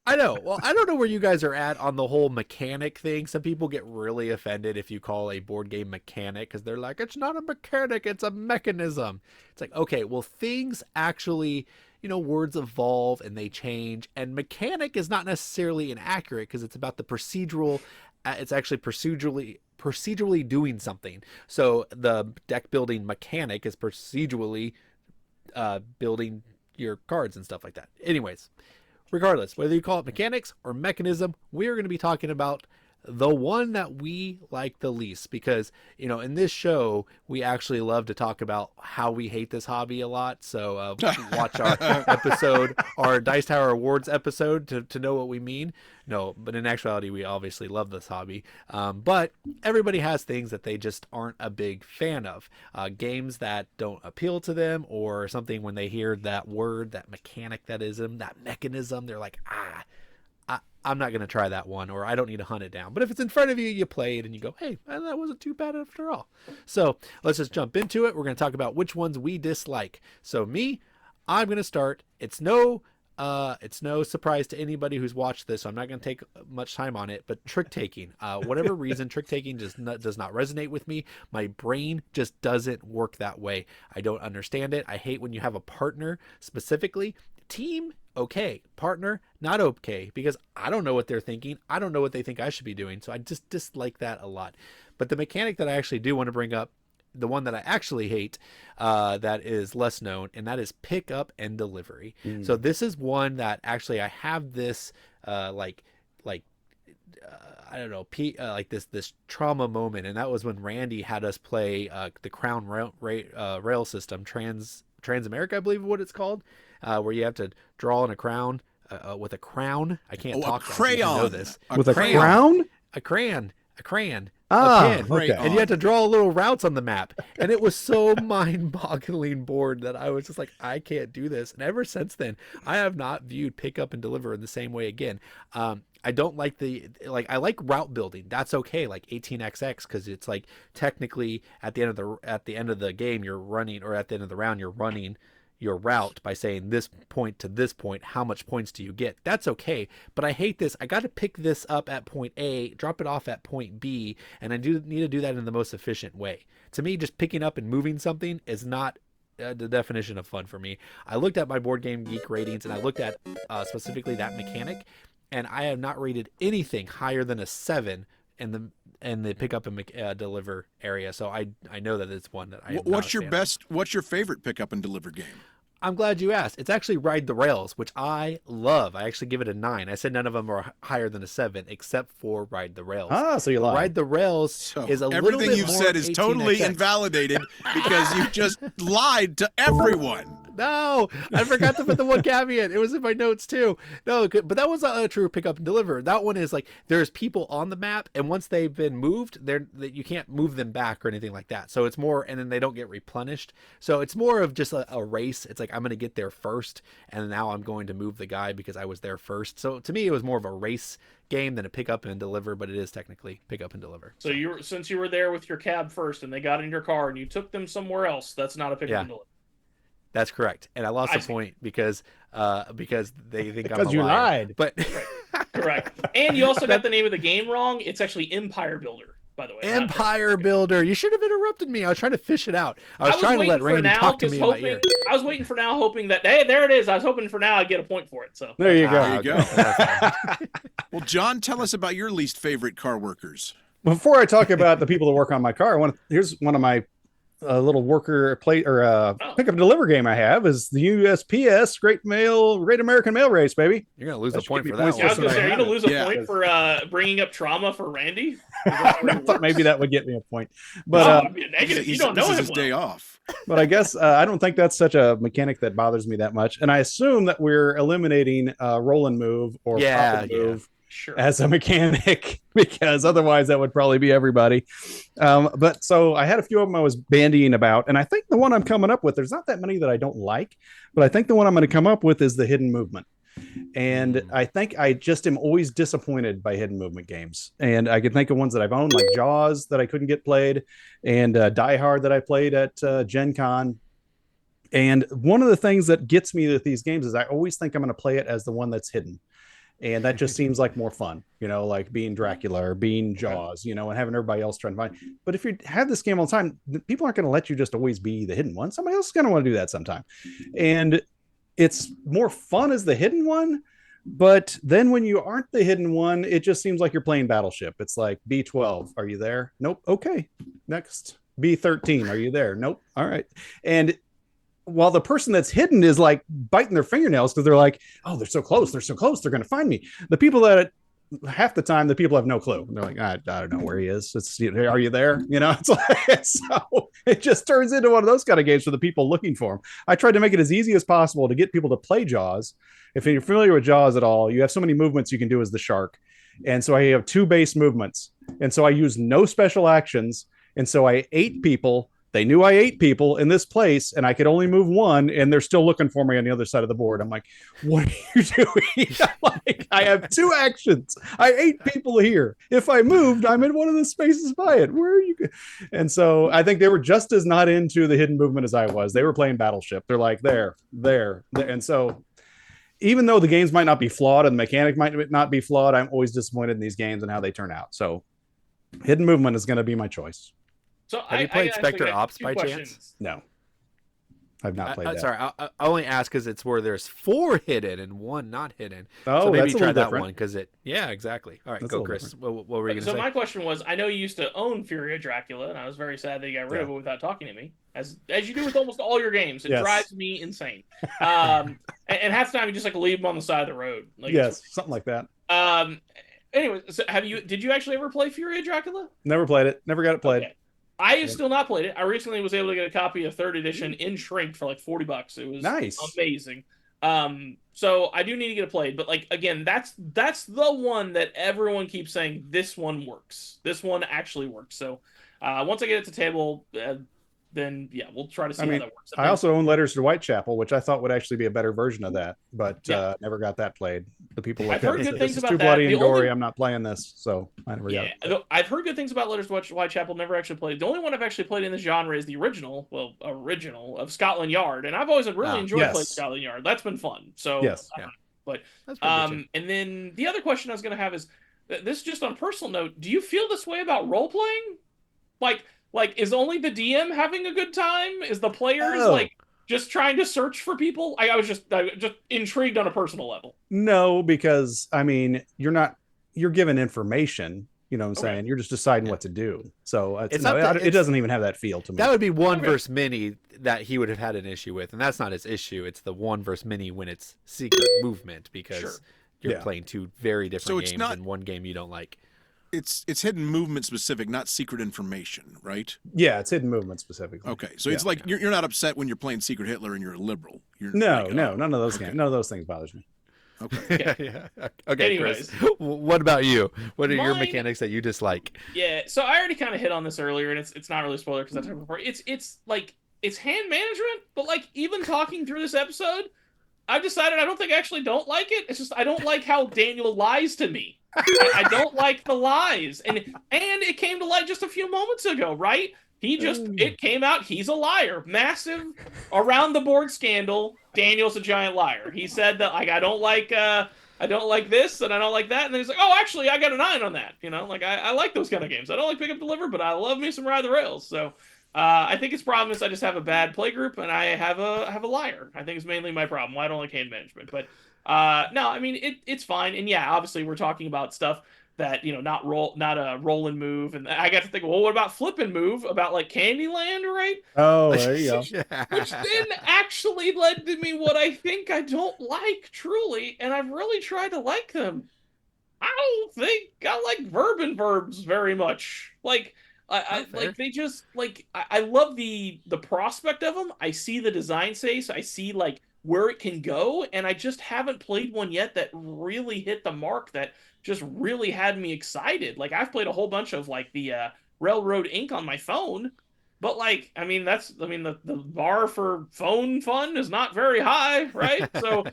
I know. Well, I don't know where you guys are at on the whole mechanic thing. Some people get really offended if you call a board game mechanic because they're like, it's not a mechanic, it's a mechanism. It's like, okay, well, things actually, words evolve and they change. And mechanic is not necessarily inaccurate because it's about the procedural. It's actually procedurally procedurally doing something. So the deck building mechanic is procedurally building your cards and stuff like that. Anyways, regardless, whether you call it mechanics or mechanism, we are going to be talking about the one that we like the least, because, you know, in this show, we actually love to talk about how we hate this hobby a lot. So watch our episode, our Dice Tower Awards episode to know what we mean. No, but in actuality, we obviously love this hobby. But everybody has things that they just aren't a big fan of. Games that don't appeal to them, or something when they hear that word, that mechanic, that mechanism, they're like, I'm not going to try that one, or I don't need to hunt it down. But if it's in front of you, you play it and you go, hey, that wasn't too bad after all. So let's just jump into it. We're going to talk about which ones we dislike. So I'm going to start. It's no surprise to anybody who's watched this, so I'm not going to take much time on it, but trick taking. Whatever reason, trick taking does not resonate with me. My brain just doesn't work that way. I don't understand it. I hate when you have a partner, specifically. Team, okay. Partner, not okay, because I don't know what they're thinking. I don't know what they think I should be doing, so I just dislike that a lot. But the mechanic that I actually do want to bring up, the one that I actually hate, that is less known, and that is pick up and delivery. So this is one that actually I have this I don't know, like this trauma moment, and that was when Randy had us play the Crown rail system, Transamerica, I believe what it's called, where you have to draw in a crown with a crown. I can't talk. A crayon. Know this. With a crown? A crayon. A pen. Okay. And you had to draw little routes on the map. And it was so mind-boggling bored that I was just like, I can't do this. And ever since then, I have not viewed pick up and deliver in the same way again. I don't like I like route building. That's okay, like 18xx, because it's like technically at the end of the game you're running, or at the end of the round you're running your route by saying this point to this point, how much points do you get? That's okay, but I hate this. I got to pick this up at point A, drop it off at point B, and I do need to do that in the most efficient way. To me, just picking up and moving something is not the definition of fun for me. I looked at my Board Game Geek ratings, and I looked at specifically that mechanic, and I have not rated anything higher than a 7 in the pick up and deliver area. So I know that it's one that I. What's your favorite pick up and deliver game? I'm glad you asked. It's actually Ride the Rails, which I love. I actually give it a 9. I said none of them are higher than a 7, except for Ride the Rails. So you lied. Ride the Rails is a little bit everything you've said is totally invalidated because you just lied to everyone. No, I forgot to put the one caveat. It was in my notes too. No, but that was a true pick up and deliver. That one is like there's people on the map, and once they've been moved, you can't move them back or anything like that. So it's more, and then they don't get replenished. So it's more of just a race. It's like I'm going to get there first, and now I'm going to move the guy because I was there first. So to me, it was more of a race game than a pick up and deliver, but it is technically pick up and deliver. So since you were there with your cab first, and they got in your car, and you took them somewhere else, that's not a pick up and deliver. That's correct, and I lost the point because they think I'm a liar. Because you lied. But correct, and you also got the name of the game wrong. It's actually Empire Builder, by the way. Empire Builder. You should have interrupted me. I was trying to fish it out. I was trying to let Randy talk to me in my ear. I was waiting for now, hoping that there it is. I was hoping for now I'd get a point for it. So there you go. There you go. Well, John, tell us about your least favorite car workers. Before I talk about the people that work on my car, here's one of my little worker pick up and deliver game I have is the USPS Great American Mail Race, baby. You're gonna lose a point for that. I was gonna say, are you gonna lose a point for bringing up trauma for Randy? I thought maybe that would get me a point, but it'd be a negative. You don't know him. His day off. But I guess I don't think that's such a mechanic that bothers me that much, and I assume that we're eliminating roll and move or pop and move. Sure. As a mechanic, because otherwise that would probably be everybody. But so I had a few of them I was bandying about, and I think the one I'm coming up with, there's not that many that I don't like, but I think the one I'm going to come up with is the hidden movement. And I think I just am always disappointed by hidden movement games. And I can think of ones that I've owned, like Jaws that I couldn't get played, and Die Hard that I played at Gen Con. And one of the things that gets me with these games is I always think I'm going to play it as the one that's hidden. And that just seems like more fun, like being Dracula or being Jaws, and having everybody else trying to find. But if you have this game all the time, people aren't going to let you just always be the hidden one. Somebody else is going to want to do that sometime. And it's more fun as the hidden one, But then when you aren't the hidden one, it just seems like you're playing Battleship. It's like B12, are you there? Nope. Okay. Next. B13, are you there? Nope. All right. And while the person that's hidden is like biting their fingernails because they're like, oh, they're so close. They're so close. They're going to find me. The people that half the time the people have no clue. They're like, I don't know where he is. It's, are you there? You know, it's like, so it just turns into one of those kind of games for the people looking for him. I tried to make it as easy as possible to get people to play Jaws. If you're familiar with Jaws at all, you have so many movements you can do as the shark. And so I have 2 base movements. And so I use no special actions. And so I ate people. They knew I ate people in this place, and I could only move 1, and they're still looking for me on the other side of the board. I'm like, what are you doing? Like, I have 2 actions. I ate people here. If I moved, I'm in one of the spaces by it. Where are you? And so I think they were just as not into the hidden movement as I was. They were playing Battleship. They're like, there. And so even though the games might not be flawed and the mechanic might not be flawed, I'm always disappointed in these games and how they turn out. So hidden movement is going to be my choice. So have you played Spectre Ops by chance? No, I've not played that. Sorry, I only ask because it's where there's 4 hidden and 1 not hidden. Oh, so maybe that's try a that different. one because it. Yeah, exactly. All right, That's go, Chris. What were you going to say? So my question was, I know you used to own Fury of Dracula, and I was very sad that you got rid of it without talking to me, as you do with almost all your games. It drives me insane. And half the time you just like leave them on the side of the road. Like, yes, something like that. Anyway, so did you actually ever play Fury of Dracula? Never played it. Never got it played. Okay. I have still not played it. I recently was able to get a copy of 3rd edition in shrink for like $40. It was nice, amazing. So I do need to get it played, but like again, that's the one that everyone keeps saying this one works. This one actually works. So once I get it to table, then yeah, we'll try to see how that works. I also own Letters to Whitechapel, which I thought would actually be a better version of that, but never got that played. The people I've heard good things about too bloody and gory. I'm not playing this, so I never got it. I've heard good things about Letters to Whitechapel. Never actually played. The only one I've actually played in this genre is the original of Scotland Yard, and I've always really enjoyed playing Scotland Yard. That's been fun. So yes, but and then the other question I was going to have is this, just on a personal note. Do you feel this way about role playing? Like, is only the DM having a good time? Is the players like just trying to search for people? I was just intrigued on a personal level. No, because I mean, you're given information. You know what I'm saying? You're just deciding what to do. So it doesn't even have that feel to me. That would be 1 versus many that he would have had an issue with, and that's not his issue. It's the 1 versus many when it's secret movement because you're playing 2 very different games and one game you don't like. It's hidden movement specific, not secret information, right? Yeah, it's hidden movement specifically. Okay, so it's like you're not upset when you're playing Secret Hitler and you're a liberal. No, none of those games. None of those things bothers me. Okay. Okay, anyways, Chris, what about you? What are your mechanics that you dislike? Yeah, so I already kind of hit on this earlier, and it's not really a spoiler because I talked before. It's like it's hand management, but like even talking through this episode, I've decided I don't like it. It's just I don't like how Daniel lies to me. I don't like the lies, and it came to light just a few moments ago, right? It came out he's a liar. Massive around the board scandal. Daniel's a giant liar. He said that like I don't like this and I don't like that, and then he's like, oh, actually I got a 9 on that. You know, like I like those kind of games. I don't like pick up deliver, but I love me some ride the rails. So I think his problem is I just have a bad play group and I have a liar. I think it's mainly my problem. I don't like hand management, but no, I mean it's fine. And yeah, obviously we're talking about stuff that, you know, not a roll and move, and I got to think, well, what about flip and move, about like Candyland, right? Oh, there you go. Which then actually led to me what I think I don't like truly, and I've really tried to like them. I don't think I like verb and verbs very much. Like I like they just like I love the prospect of them. I see the design space. I see like where it can go, and I just haven't played one yet that really hit the mark that just really had me excited. Like I've played a whole bunch of like the Railroad Ink on my phone, but like the bar for phone fun is not very high, right? So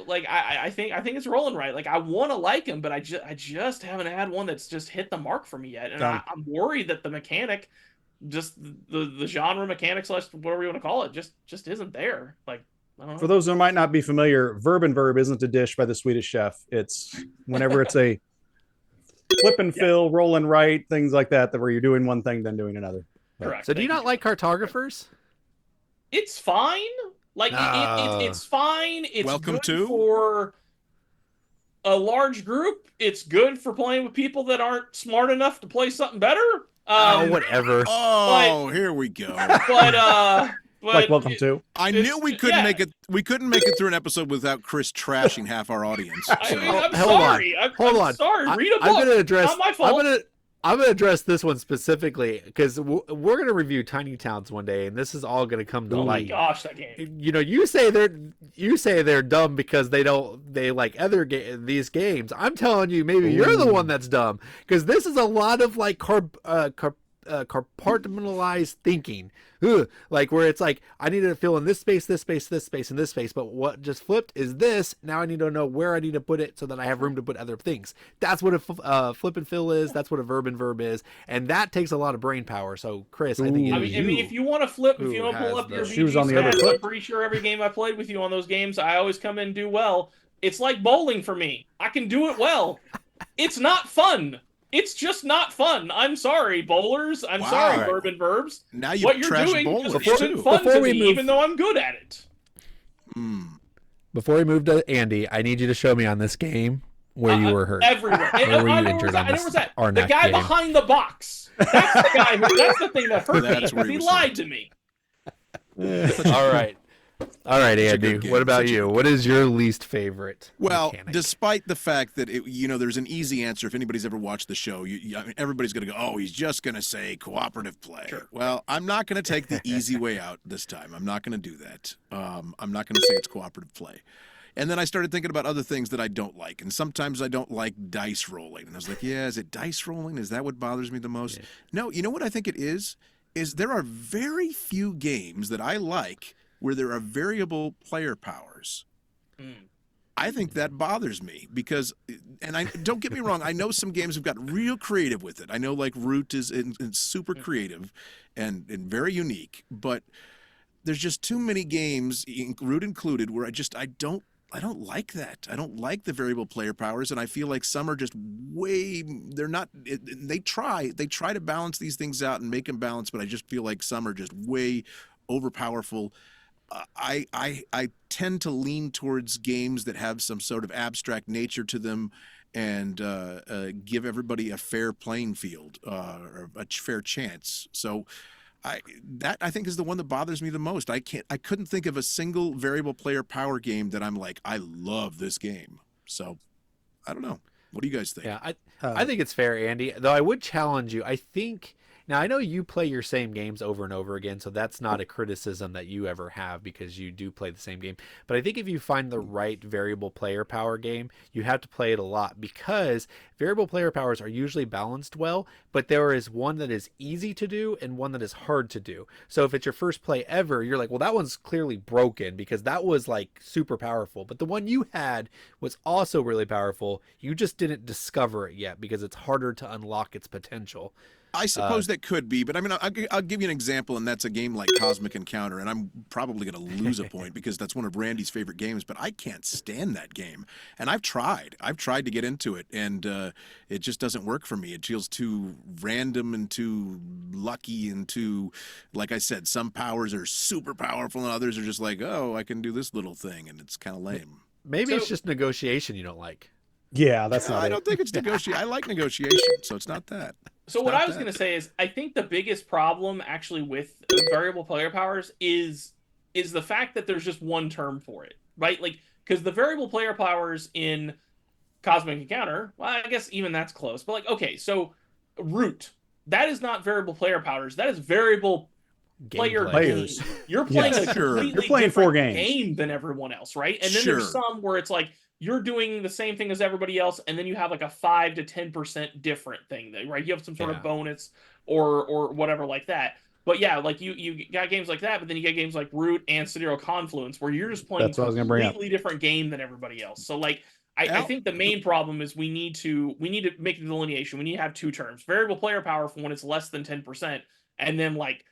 like I think it's rolling right. Like I want to like him, but I just haven't had one that's just hit the mark for me yet, and I'm worried that the mechanic, just the genre mechanics, whatever you want to call it, just isn't there. Like, for those who might not be familiar, verb and verb isn't a dish by the Swedish chef. It's whenever it's a flip and fill, roll and write, things like that where you're doing one thing then doing another. Correct. So do you not like cartographers? It's fine. Like it's fine. It's welcome good to for a large group, it's good for playing with people that aren't smart enough to play something better. Whatever. Oh, here we go. But like welcome to. I knew we couldn't make it. We couldn't make it through an episode without Chris trashing half our audience. So. I'm Hold sorry. on. Hold on. Sorry. Read a book. I'm gonna address. Not my fault. I'm gonna address this one specifically because we're gonna review Tiny Towns one day, and this is all gonna come to light. Oh my gosh, that game! You know, you say they're dumb because they like these games. I'm telling you, maybe you're the one that's dumb because this is a lot of like compartmentalized thinking. Like where it's like I need to fill in this space, this space, this space, and this space, but what just flipped is this. Now I need to know where I need to put it so that I have room to put other things. That's what a flip and fill is. That's what a verb and verb is, and that takes a lot of brain power. So Chris, I think I mean, if you want to flip, if you want to pull up your shoes on the other foot, I'm pretty sure every game I played with you on those games, I always come in and do well. It's like bowling for me. I can do it well. It's not fun. It's just not fun. I'm sorry, bowlers. I'm sorry, verb and verbs. Now you what you're doing just isn't fun to me, even though I'm good at it. Before we move to Andy, I need you to show me on this game where you were hurt. Everywhere. Where were you injured on this Arnak The guy game? behind the box. That's the guy. That's the thing that hurt That's where me. he He was lied to me. All right, Andy. What about you? What is your least favorite? Well, mechanic? despite the fact that there's an easy answer. If anybody's ever watched the show, I mean, everybody's going to go, "Oh, he's just going to say cooperative play." Sure. Well, I'm not going to take the easy way out this time. I'm not going to do that. I'm not going to say it's cooperative play. And then I started thinking about other things that I don't like, and sometimes I don't like dice rolling. And I was like, "Yeah, is it dice rolling? Is that what bothers me the most?" Yeah. No, you know what I think it is? Is there are very few games that I like where there are variable player powers. I think that bothers me because, and I don't get me wrong, I know some games have got real creative with it. I know like Root is super creative and very unique, but there's just too many games, Root included, where I don't like that. I don't like the variable player powers, and I feel like some are just they're not, they try to balance these things out and make them balanced, but I just feel like some are just way overpowerful. I tend to lean towards games that have some sort of abstract nature to them and give everybody a fair playing field or a fair chance. So I think is the one that bothers me the most. I couldn't think of a single variable player power game that I'm like, I love this game. So I don't know. What do you guys think? Yeah, I think it's fair, Andy. Though I would challenge you. I think now I know you play your same games over and over again, so that's not a criticism that you ever have because you do play the same game. But I think if you find the right variable player power game, you have to play it a lot because variable player powers are usually balanced well, but there is one that is easy to do and one that is hard to do. So if it's your first play ever, you're like, well, that one's clearly broken because that was like super powerful. But the one you had was also really powerful. You just didn't discover it yet because it's harder to unlock its potential. I suppose that could be, but I mean, I'll give you an example, and that's a game like Cosmic Encounter, and I'm probably going to lose a point because that's one of Randy's favorite games, but I can't stand that game, and I've tried to get into it, and it just doesn't work for me. It feels too random and too lucky and too, like I said, some powers are super powerful, and others are just like, oh, I can do this little thing, and it's kind of lame. Maybe it's just negotiation you don't like. Yeah, that's not I don't think it's negotiation. I like negotiation, so it's not that. So what I was going to say is I think the biggest problem actually with variable player powers is the fact that there's just one term for it, right? Like, because the variable player powers in Cosmic Encounter, well, I guess even that's close. But like, okay, so Root, that is not variable player powers. That is variable players. Game. You're playing a completely different game than everyone else, right? And then there's some where it's like, you're doing the same thing as everybody else, and then you have like a 5 to 10% different thing, right? You have some sort of bonus or whatever like that. But yeah, like you got games like that, but then you get games like Root and Sidereal Confluence where you're just playing a completely different game than everybody else. So like I think the main problem is we need to make a delineation. We need to have two terms: variable player power for when it's less than 10%, and then like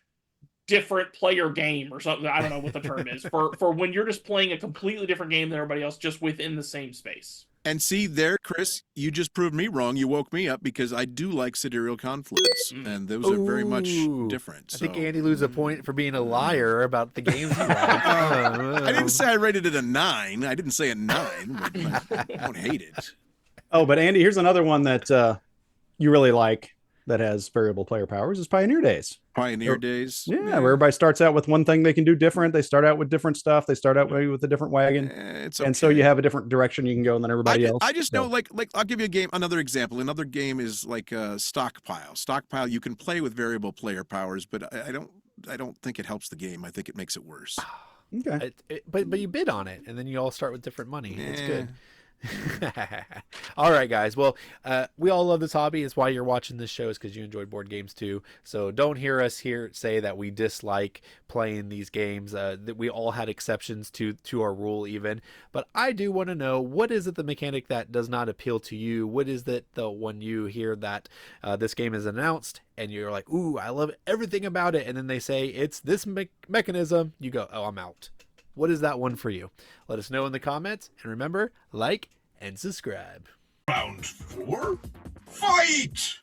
different player game or something. I don't know what the term is for when you're just playing a completely different game than everybody else, just within the same space. And see there, Chris, you just proved me wrong. You woke me up because I do like sidereal confluence, and those are very much different. I think Andy loses a point for being a liar about the games he likes. I didn't say I rated it a 9. I didn't say a 9. I don't hate it. Oh, but Andy, here's another one that you really like that has variable player powers is Pioneer Days. Pioneer Days? Yeah, where everybody starts out with one thing they can do different. They start out with different stuff. They start out maybe with a different wagon. It's okay. And so you have a different direction you can go than everybody else. I just know, like I'll give you another example. Another game is like Stockpile. Stockpile, you can play with variable player powers, but I don't think it helps the game. I think it makes it worse. Okay. But you bid on it, and then you all start with different money. It's good. All right, guys. Well, we all love this hobby. It's why you're watching this show, is because you enjoyed board games too. So don't hear us here say that we dislike playing these games. That we all had exceptions to our rule even. But I do want to know, what is it, the mechanic that does not appeal to you? What is it when you hear that this game is announced and you're like, ooh, I love everything about it, and then they say it's this mechanism, you go, oh, I'm out. What is that one for you? Let us know in the comments, and remember, like and subscribe. Round 4, fight!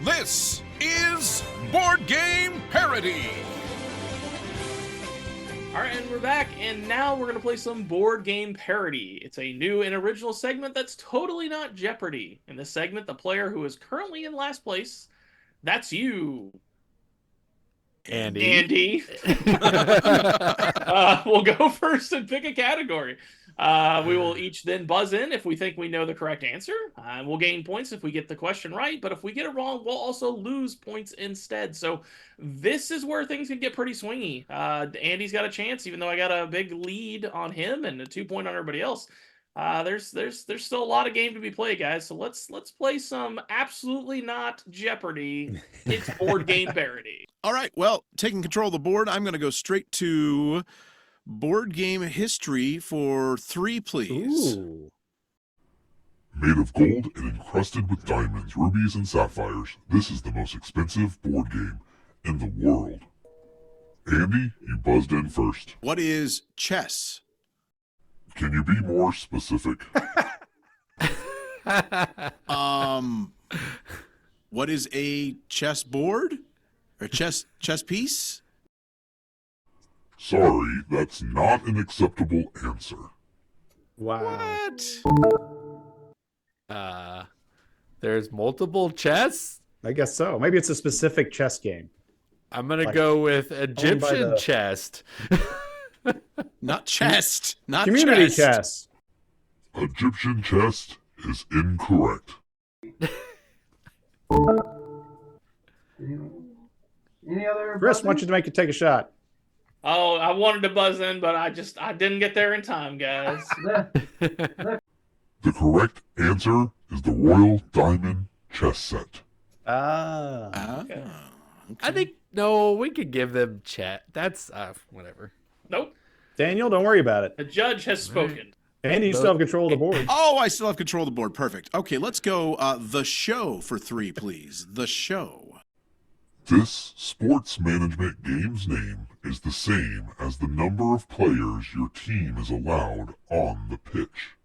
This is Board Game Parody. All right, and we're back, and now we're going to play some Board Game Parody. It's a new and original segment that's totally not Jeopardy! In this segment, the player who is currently in last place, that's you, Andy. We'll go first and pick a category. We will each then buzz in if we think we know the correct answer. We'll gain points if we get the question right, but if we get it wrong, we'll also lose points instead. So this is where things can get pretty swingy. Andy's got a chance, even though I got a big lead on him and a 2-point on everybody else. There's still a lot of game to be played, guys. So let's play some absolutely not Jeopardy. It's Board Game Parody. All right. Well, taking control of the board, I'm going to go straight to board game history for 3, please. Ooh. Made of gold and encrusted with diamonds, rubies, and sapphires, this is the most expensive board game in the world. Andy, you buzzed in first. What is chess? Can you be more specific? What is a chess board? Or chess piece? Sorry, that's not an acceptable answer. Wow. What? There's multiple chess? I guess so. Maybe it's a specific chess game. I'm going to go with Egyptian chest. Not chest. Not community chess. Egyptian chest is incorrect. Any other? Chris, I want you to take a shot. Oh, I wanted to buzz in, but I didn't get there in time, guys. The correct answer is the Royal Diamond chess set. Okay. I think, no, we could give them chat. That's, whatever. Nope. Daniel, don't worry about it. The judge has spoken. Andy, you still have control of the board. Oh, I still have control of the board. Perfect. Okay, let's go The Show for 3, please. The Show. This sports management game's name is the same as the number of players your team is allowed on the pitch.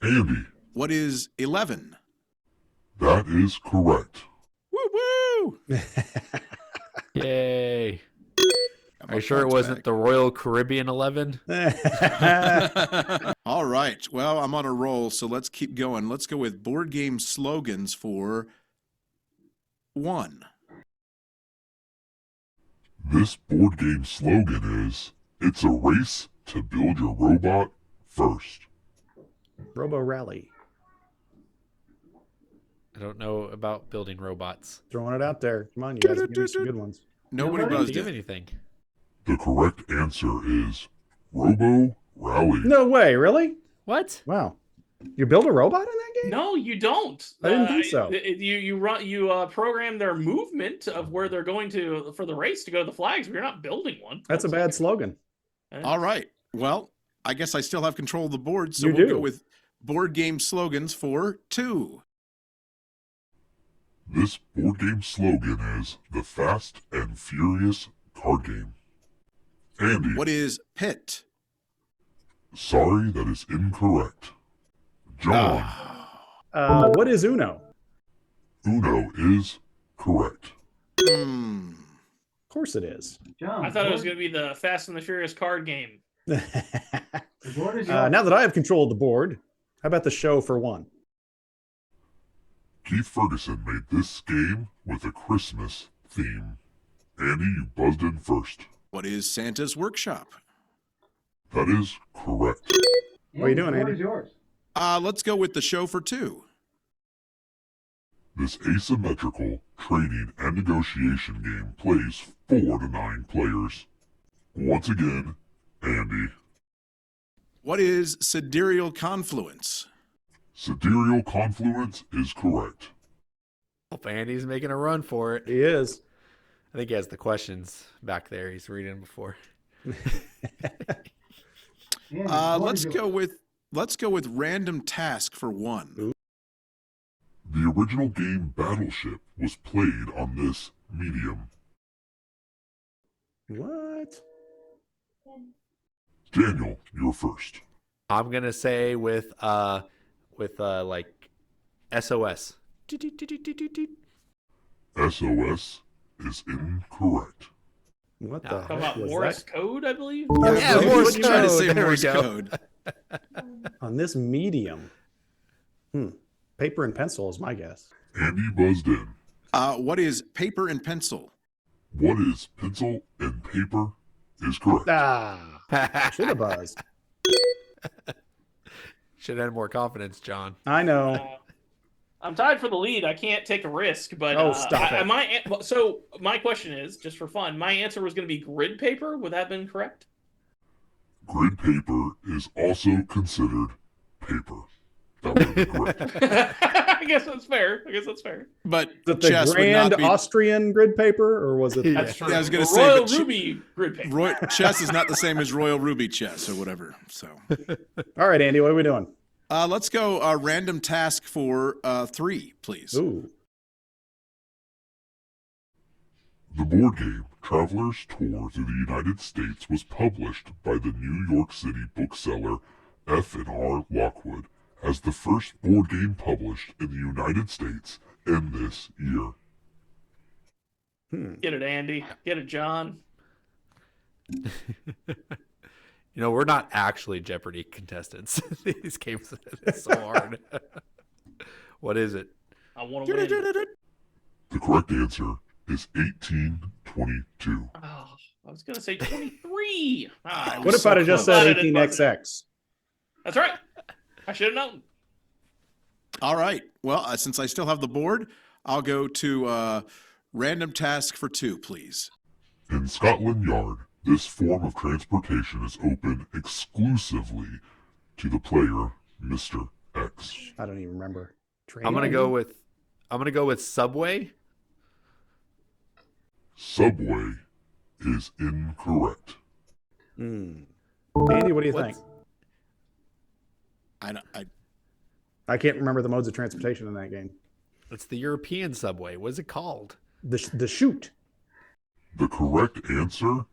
Andy. What is 11? That is correct. Woo woo! Yay. Are you sure it wasn't the Royal Caribbean 11? All right. Well, I'm on a roll, so let's keep going. Let's go with board game slogans for 1. This board game slogan is, it's a race to build your robot first. Robo Rally. I don't know about building robots. Throwing it out there. Come on, you guys, give me some good ones. Nobody Didn't buzzed give it. anything. The correct answer is Robo Rally. No way, really? What? Wow. You build a robot in that game? No, you don't. I didn't think so. You program their movement of where they're going to for the race to go to the flags, but you're not building one. That's a bad slogan. All right. Well, I guess I still have control of the board, so You we'll do. go with board game slogans for 2. This board game slogan is the Fast and Furious card game. Andy. What is Pit? Sorry, that is incorrect. John. What is Uno? Uno is correct. Of course it is. John, I thought it was going to be the Fast and the Furious card game. the board is yours. Now that I have control of the board, how about the show for one? Keith Ferguson made this game with a Christmas theme. Andy, you buzzed in first. What is Santa's Workshop? That is correct. What are you doing, the board Andy? is yours. Let's go with the show for two. This asymmetrical trading and negotiation game plays 4 to 9 players. Once again, Andy. What is Sidereal Confluence? Sidereal Confluence is correct. Hope Andy's making a run for it. He is. I think he has the questions back there. He's reading before. Andy, the board Let's is go yours. with random task for one. The original game Battleship was played on this medium. What? Daniel, you're first. I'm gonna say with like SOS. SOS is incorrect. What the How heck How about was Morse that? code, I believe? Yeah, we Morse would try to code. say There we Morse go. code. On this medium? Paper and pencil is my guess. Andy buzzed in. What is paper and pencil? What is pencil and paper is correct. Should have buzzed. Should have had more confidence, John. I know. I'm tied for the lead. I can't take a risk, but Stop it. So my question is, just for fun, my answer was going to be grid paper. Would that have been correct? Grid paper is also considered paper. That would be correct. I guess that's fair. But Was it the chess would Grand not be. Austrian grid paper, or was it? That's true. I was gonna The say, Royal but Ruby grid paper. Chess is not the same as Royal Ruby chess or whatever. So All right, Andy, what are we doing? let's go random task for 3, please. Ooh. The board game Traveler's Tour Through the United States was published by the New York City bookseller F&R Lockwood as the first board game published in the United States in this year. Get it, Andy. Get it, John. You know, we're not actually Jeopardy contestants. These games are so hard. What is it? I want to win. The correct answer is 1822. Oh, I was going to say 23. What if I'd have just said 18XX? That's right. I should have known. All right. Well, since I still have the board, I'll go to random task for 2, please. In Scotland Yard, this form of transportation is open exclusively to the player, Mr. X. I don't even remember. I'm gonna go with Subway. Subway is incorrect. Andy, what do you think? I can't remember the modes of transportation in that game. It's the European Subway. What is it called? The chute. The correct answer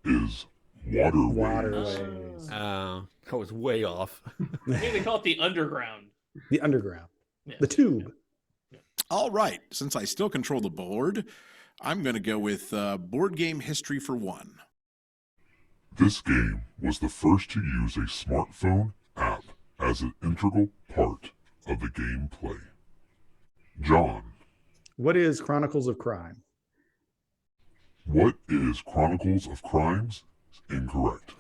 is waterways. I was way off. Maybe they call it the underground. The underground. Yeah. The tube. All right. Since I still control the board, I'm going to go with board game history for 1. This game was the first to use a smartphone app as an integral part of the gameplay. John. What is Chronicles of Crime? What is Chronicles of Crimes? Incorrect.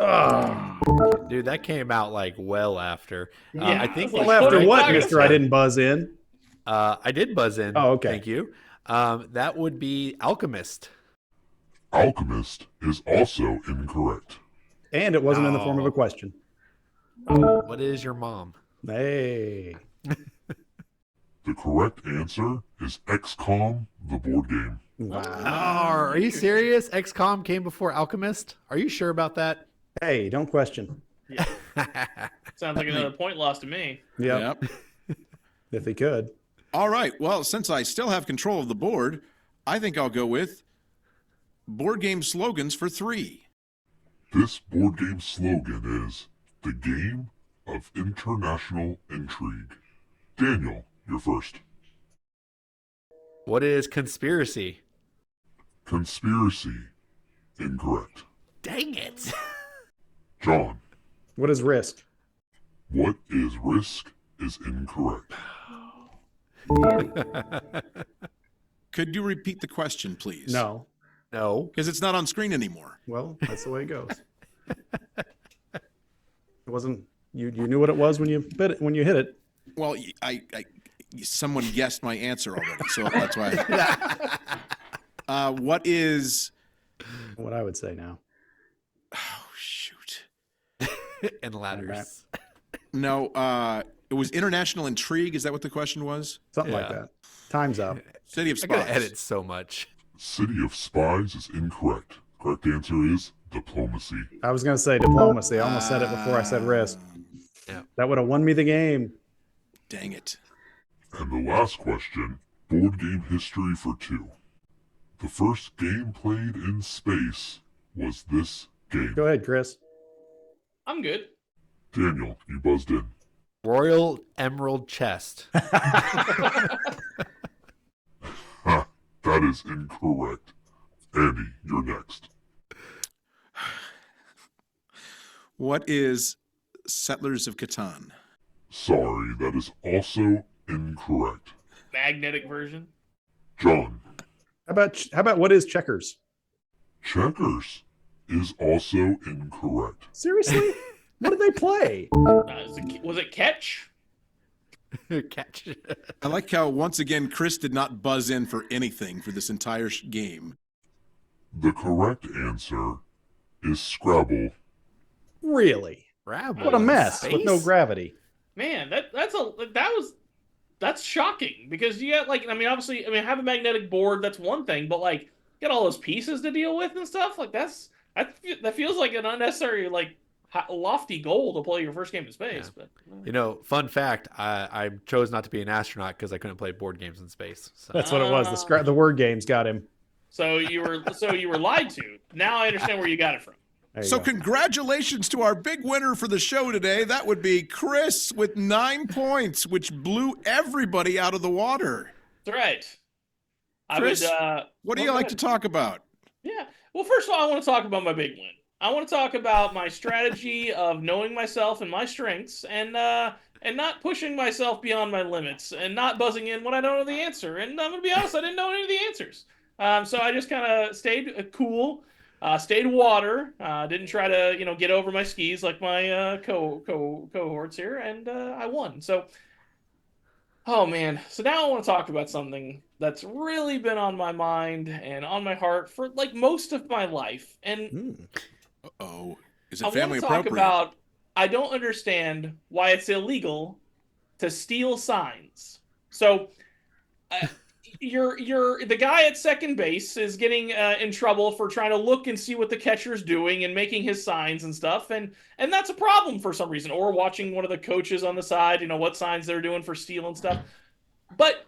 Dude, that came out like well after. Yeah, I think. Well, after what, Mister? I didn't buzz in. I did buzz in. Oh, okay. Thank you. That would be Alchemist. Alchemist is also incorrect. And it wasn't in the form of a question. What is your mom? Hey. The correct answer is XCOM, the board game. Wow. Oh, are you serious? XCOM came before Alchemist? Are you sure about that? Hey, don't question. Yeah. Sounds like another point lost to me. Yep. If he could. All right. Well, since I still have control of the board, I think I'll go with board game slogans for 3. This board game slogan is, the game of international intrigue. Daniel, you're first. What is conspiracy? Conspiracy. Incorrect. Dang it. John. What is risk? What is risk is incorrect. Could you repeat the question, please? No. No. Because it's not on screen anymore. Well, that's the way it goes. It wasn't. You knew what it was when you hit it. Well, someone guessed my answer already, so that's why. What is? What I would say now. Oh shoot! And ladders. No, it was international intrigue. Is that what the question was? Something like that. Time's up. City of I Spies. gotta edit so much. City of Spies is incorrect. Correct answer is diplomacy. I was gonna say diplomacy. I almost said it before I said risk. Yeah. That would have won me the game. Dang it. And the last question, board game history for 2. The first game played in space was this game. Go ahead, Chris. I'm good. Daniel, you buzzed in. Royal Emerald Chest. Ha, that is incorrect. Andy, you're next. What is Settlers of Catan? Sorry, that is also incorrect. Magnetic version. John. How about what is checkers? Checkers is also incorrect. Seriously? What did they play? Was it catch? Catch. I like how once again Chris did not buzz in for anything for this entire game. The correct answer is Scrabble. Really? Scrabble. What a mess Space? with no gravity. Man, that's shocking because you got obviously have a magnetic board, that's one thing, but like you got all those pieces to deal with and stuff. Like that feels like an unnecessary lofty goal to play your first game in space. Yeah. But fun fact, I chose not to be an astronaut because I couldn't play board games in space. So. That's what it was. The word games got him. So you were lied to. Now I understand where you got it from. So congratulations to our big winner for the show today. That would be Chris with 9 points, which blew everybody out of the water. That's right. Chris, what do you like to talk about? Yeah. Well, first of all, I want to talk about my big win. I want to talk about my strategy of knowing myself and my strengths and not pushing myself beyond my limits and not buzzing in when I don't know the answer. And I'm going to be honest, I didn't know any of the answers. So I just kind of stayed cool. Stayed water. Didn't try to, get over my skis like my cohorts here, and I won. So, oh man. So now I want to talk about something that's really been on my mind and on my heart for like most of my life. And is it family appropriate? Talk about. I don't understand why it's illegal to steal signs. So. You're the guy at second base is getting in trouble for trying to look and see what the catcher's doing and making his signs and stuff, and that's a problem for some reason. Or watching one of the coaches on the side, what signs they're doing for steal and stuff. But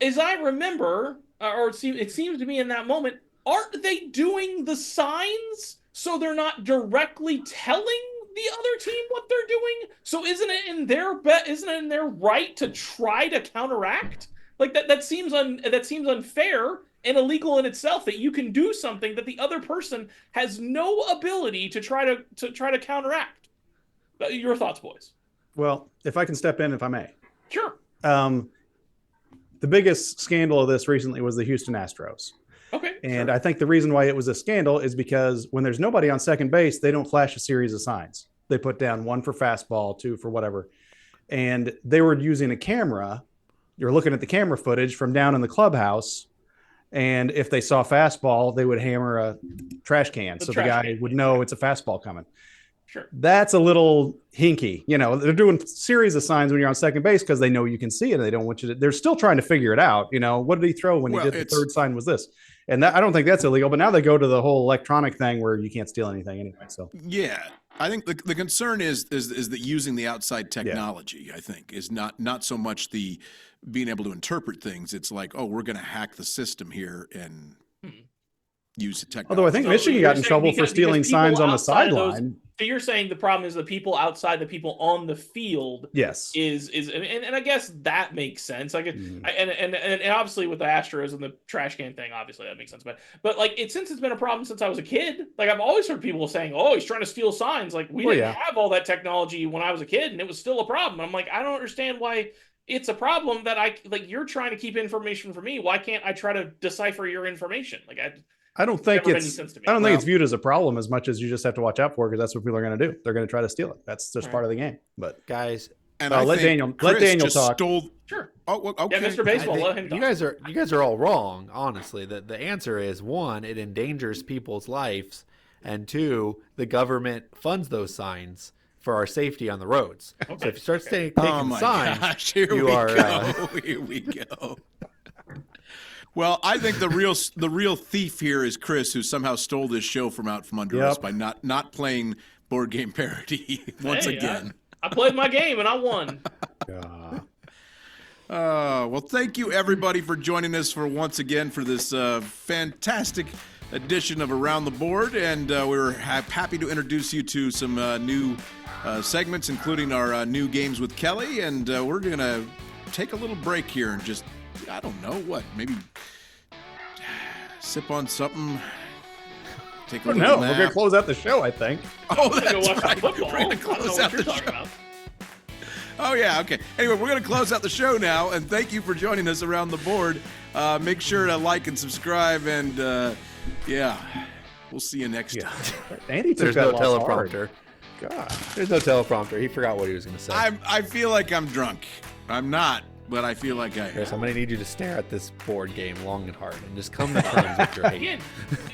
as I remember, it seems to me in that moment, aren't they doing the signs so they're not directly telling the other team what they're doing? So isn't it in their right to try to counteract? Like that seems unfair and illegal in itself, that you can do something that the other person has no ability to try to counteract. Your thoughts, boys? Well, if I can step in, if I may. Sure. The biggest scandal of this recently was the Houston Astros. Okay. And sure. I think the reason why it was a scandal is because when there's nobody on second base, they don't flash a series of signs. They put down 1 for fastball, 2 for whatever. And they were using a camera. You're looking at the camera footage from down in the clubhouse, and if they saw fastball, they would hammer a trash can so the guy would know it's a fastball coming. Sure. That's a little hinky. They're doing series of signs when you're on second base because they know you can see it and they don't want you to. They're still trying to figure it out. What did he throw when he did the third sign was this? And I don't think that's illegal, but now they go to the whole electronic thing where you can't steal anything anyway. So yeah. I think the concern is that using the outside technology, I think, is not so much the being able to interpret things. It's like, we're going to hack the system here and use the technology. Although I think Michigan got in trouble for stealing signs on the sideline. So you're saying the problem is the people outside, the people on the field. Yes. And I guess that makes sense. Like, and obviously with the Astros and the trash can thing, obviously that makes sense. But like since it's been a problem since I was a kid. Like I've always heard people saying, "Oh, he's trying to steal signs." Like we didn't have all that technology when I was a kid, and it was still a problem. I'm like, I don't understand why it's a problem that you're trying to keep information from me. Why can't I try to decipher your information? Like I don't think it's viewed as a problem as much as you just have to watch out for, because that's what people are going to do. They're going to try to steal it. That's just part of the game. But guys, and let Daniel talk. Sure. Oh, okay. Yeah, Mr. Baseball, let him talk. You guys are all wrong. Honestly, the answer is 1, it endangers people's lives, and 2, the government funds those signs for our safety on the roads. Okay. So if you start taking signs, gosh, here we go. Well, I think the real thief here is Chris, who somehow stole this show from under us by not playing Board Game Parody once again. I played my game and I won. Well, thank you everybody for joining us once again for this fantastic edition of Around the Board, and we're happy to introduce you to some new segments, including our new games with Kelly, and we're gonna take a little break here and just, I don't know what, maybe sip on something. Take a little nap. We're gonna close out the show, I think. Oh, that's right. We're gonna close out the show. Oh yeah, okay. Anyway, we're gonna close out the show now, and thank you for joining us Around the Board. Make sure to like and subscribe, and we'll see you next time. Andy took There's no teleprompter. God, there's no teleprompter. He forgot what he was gonna say. I feel like I'm drunk. I'm not, but I feel like I am. Chris, I'm gonna need you to stare at this board game long and hard and just come to terms with your hate.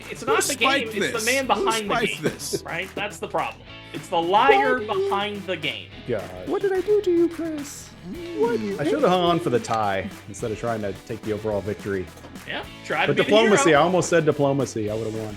It's not the game, it's the man behind the game. Right? That's the problem. It's the liar behind the game. God. What did I do to you, Chris? I should have hung on for the tie instead of trying to take the overall victory. Yeah, try to But be diplomacy, the hero. I almost said diplomacy. I would have won.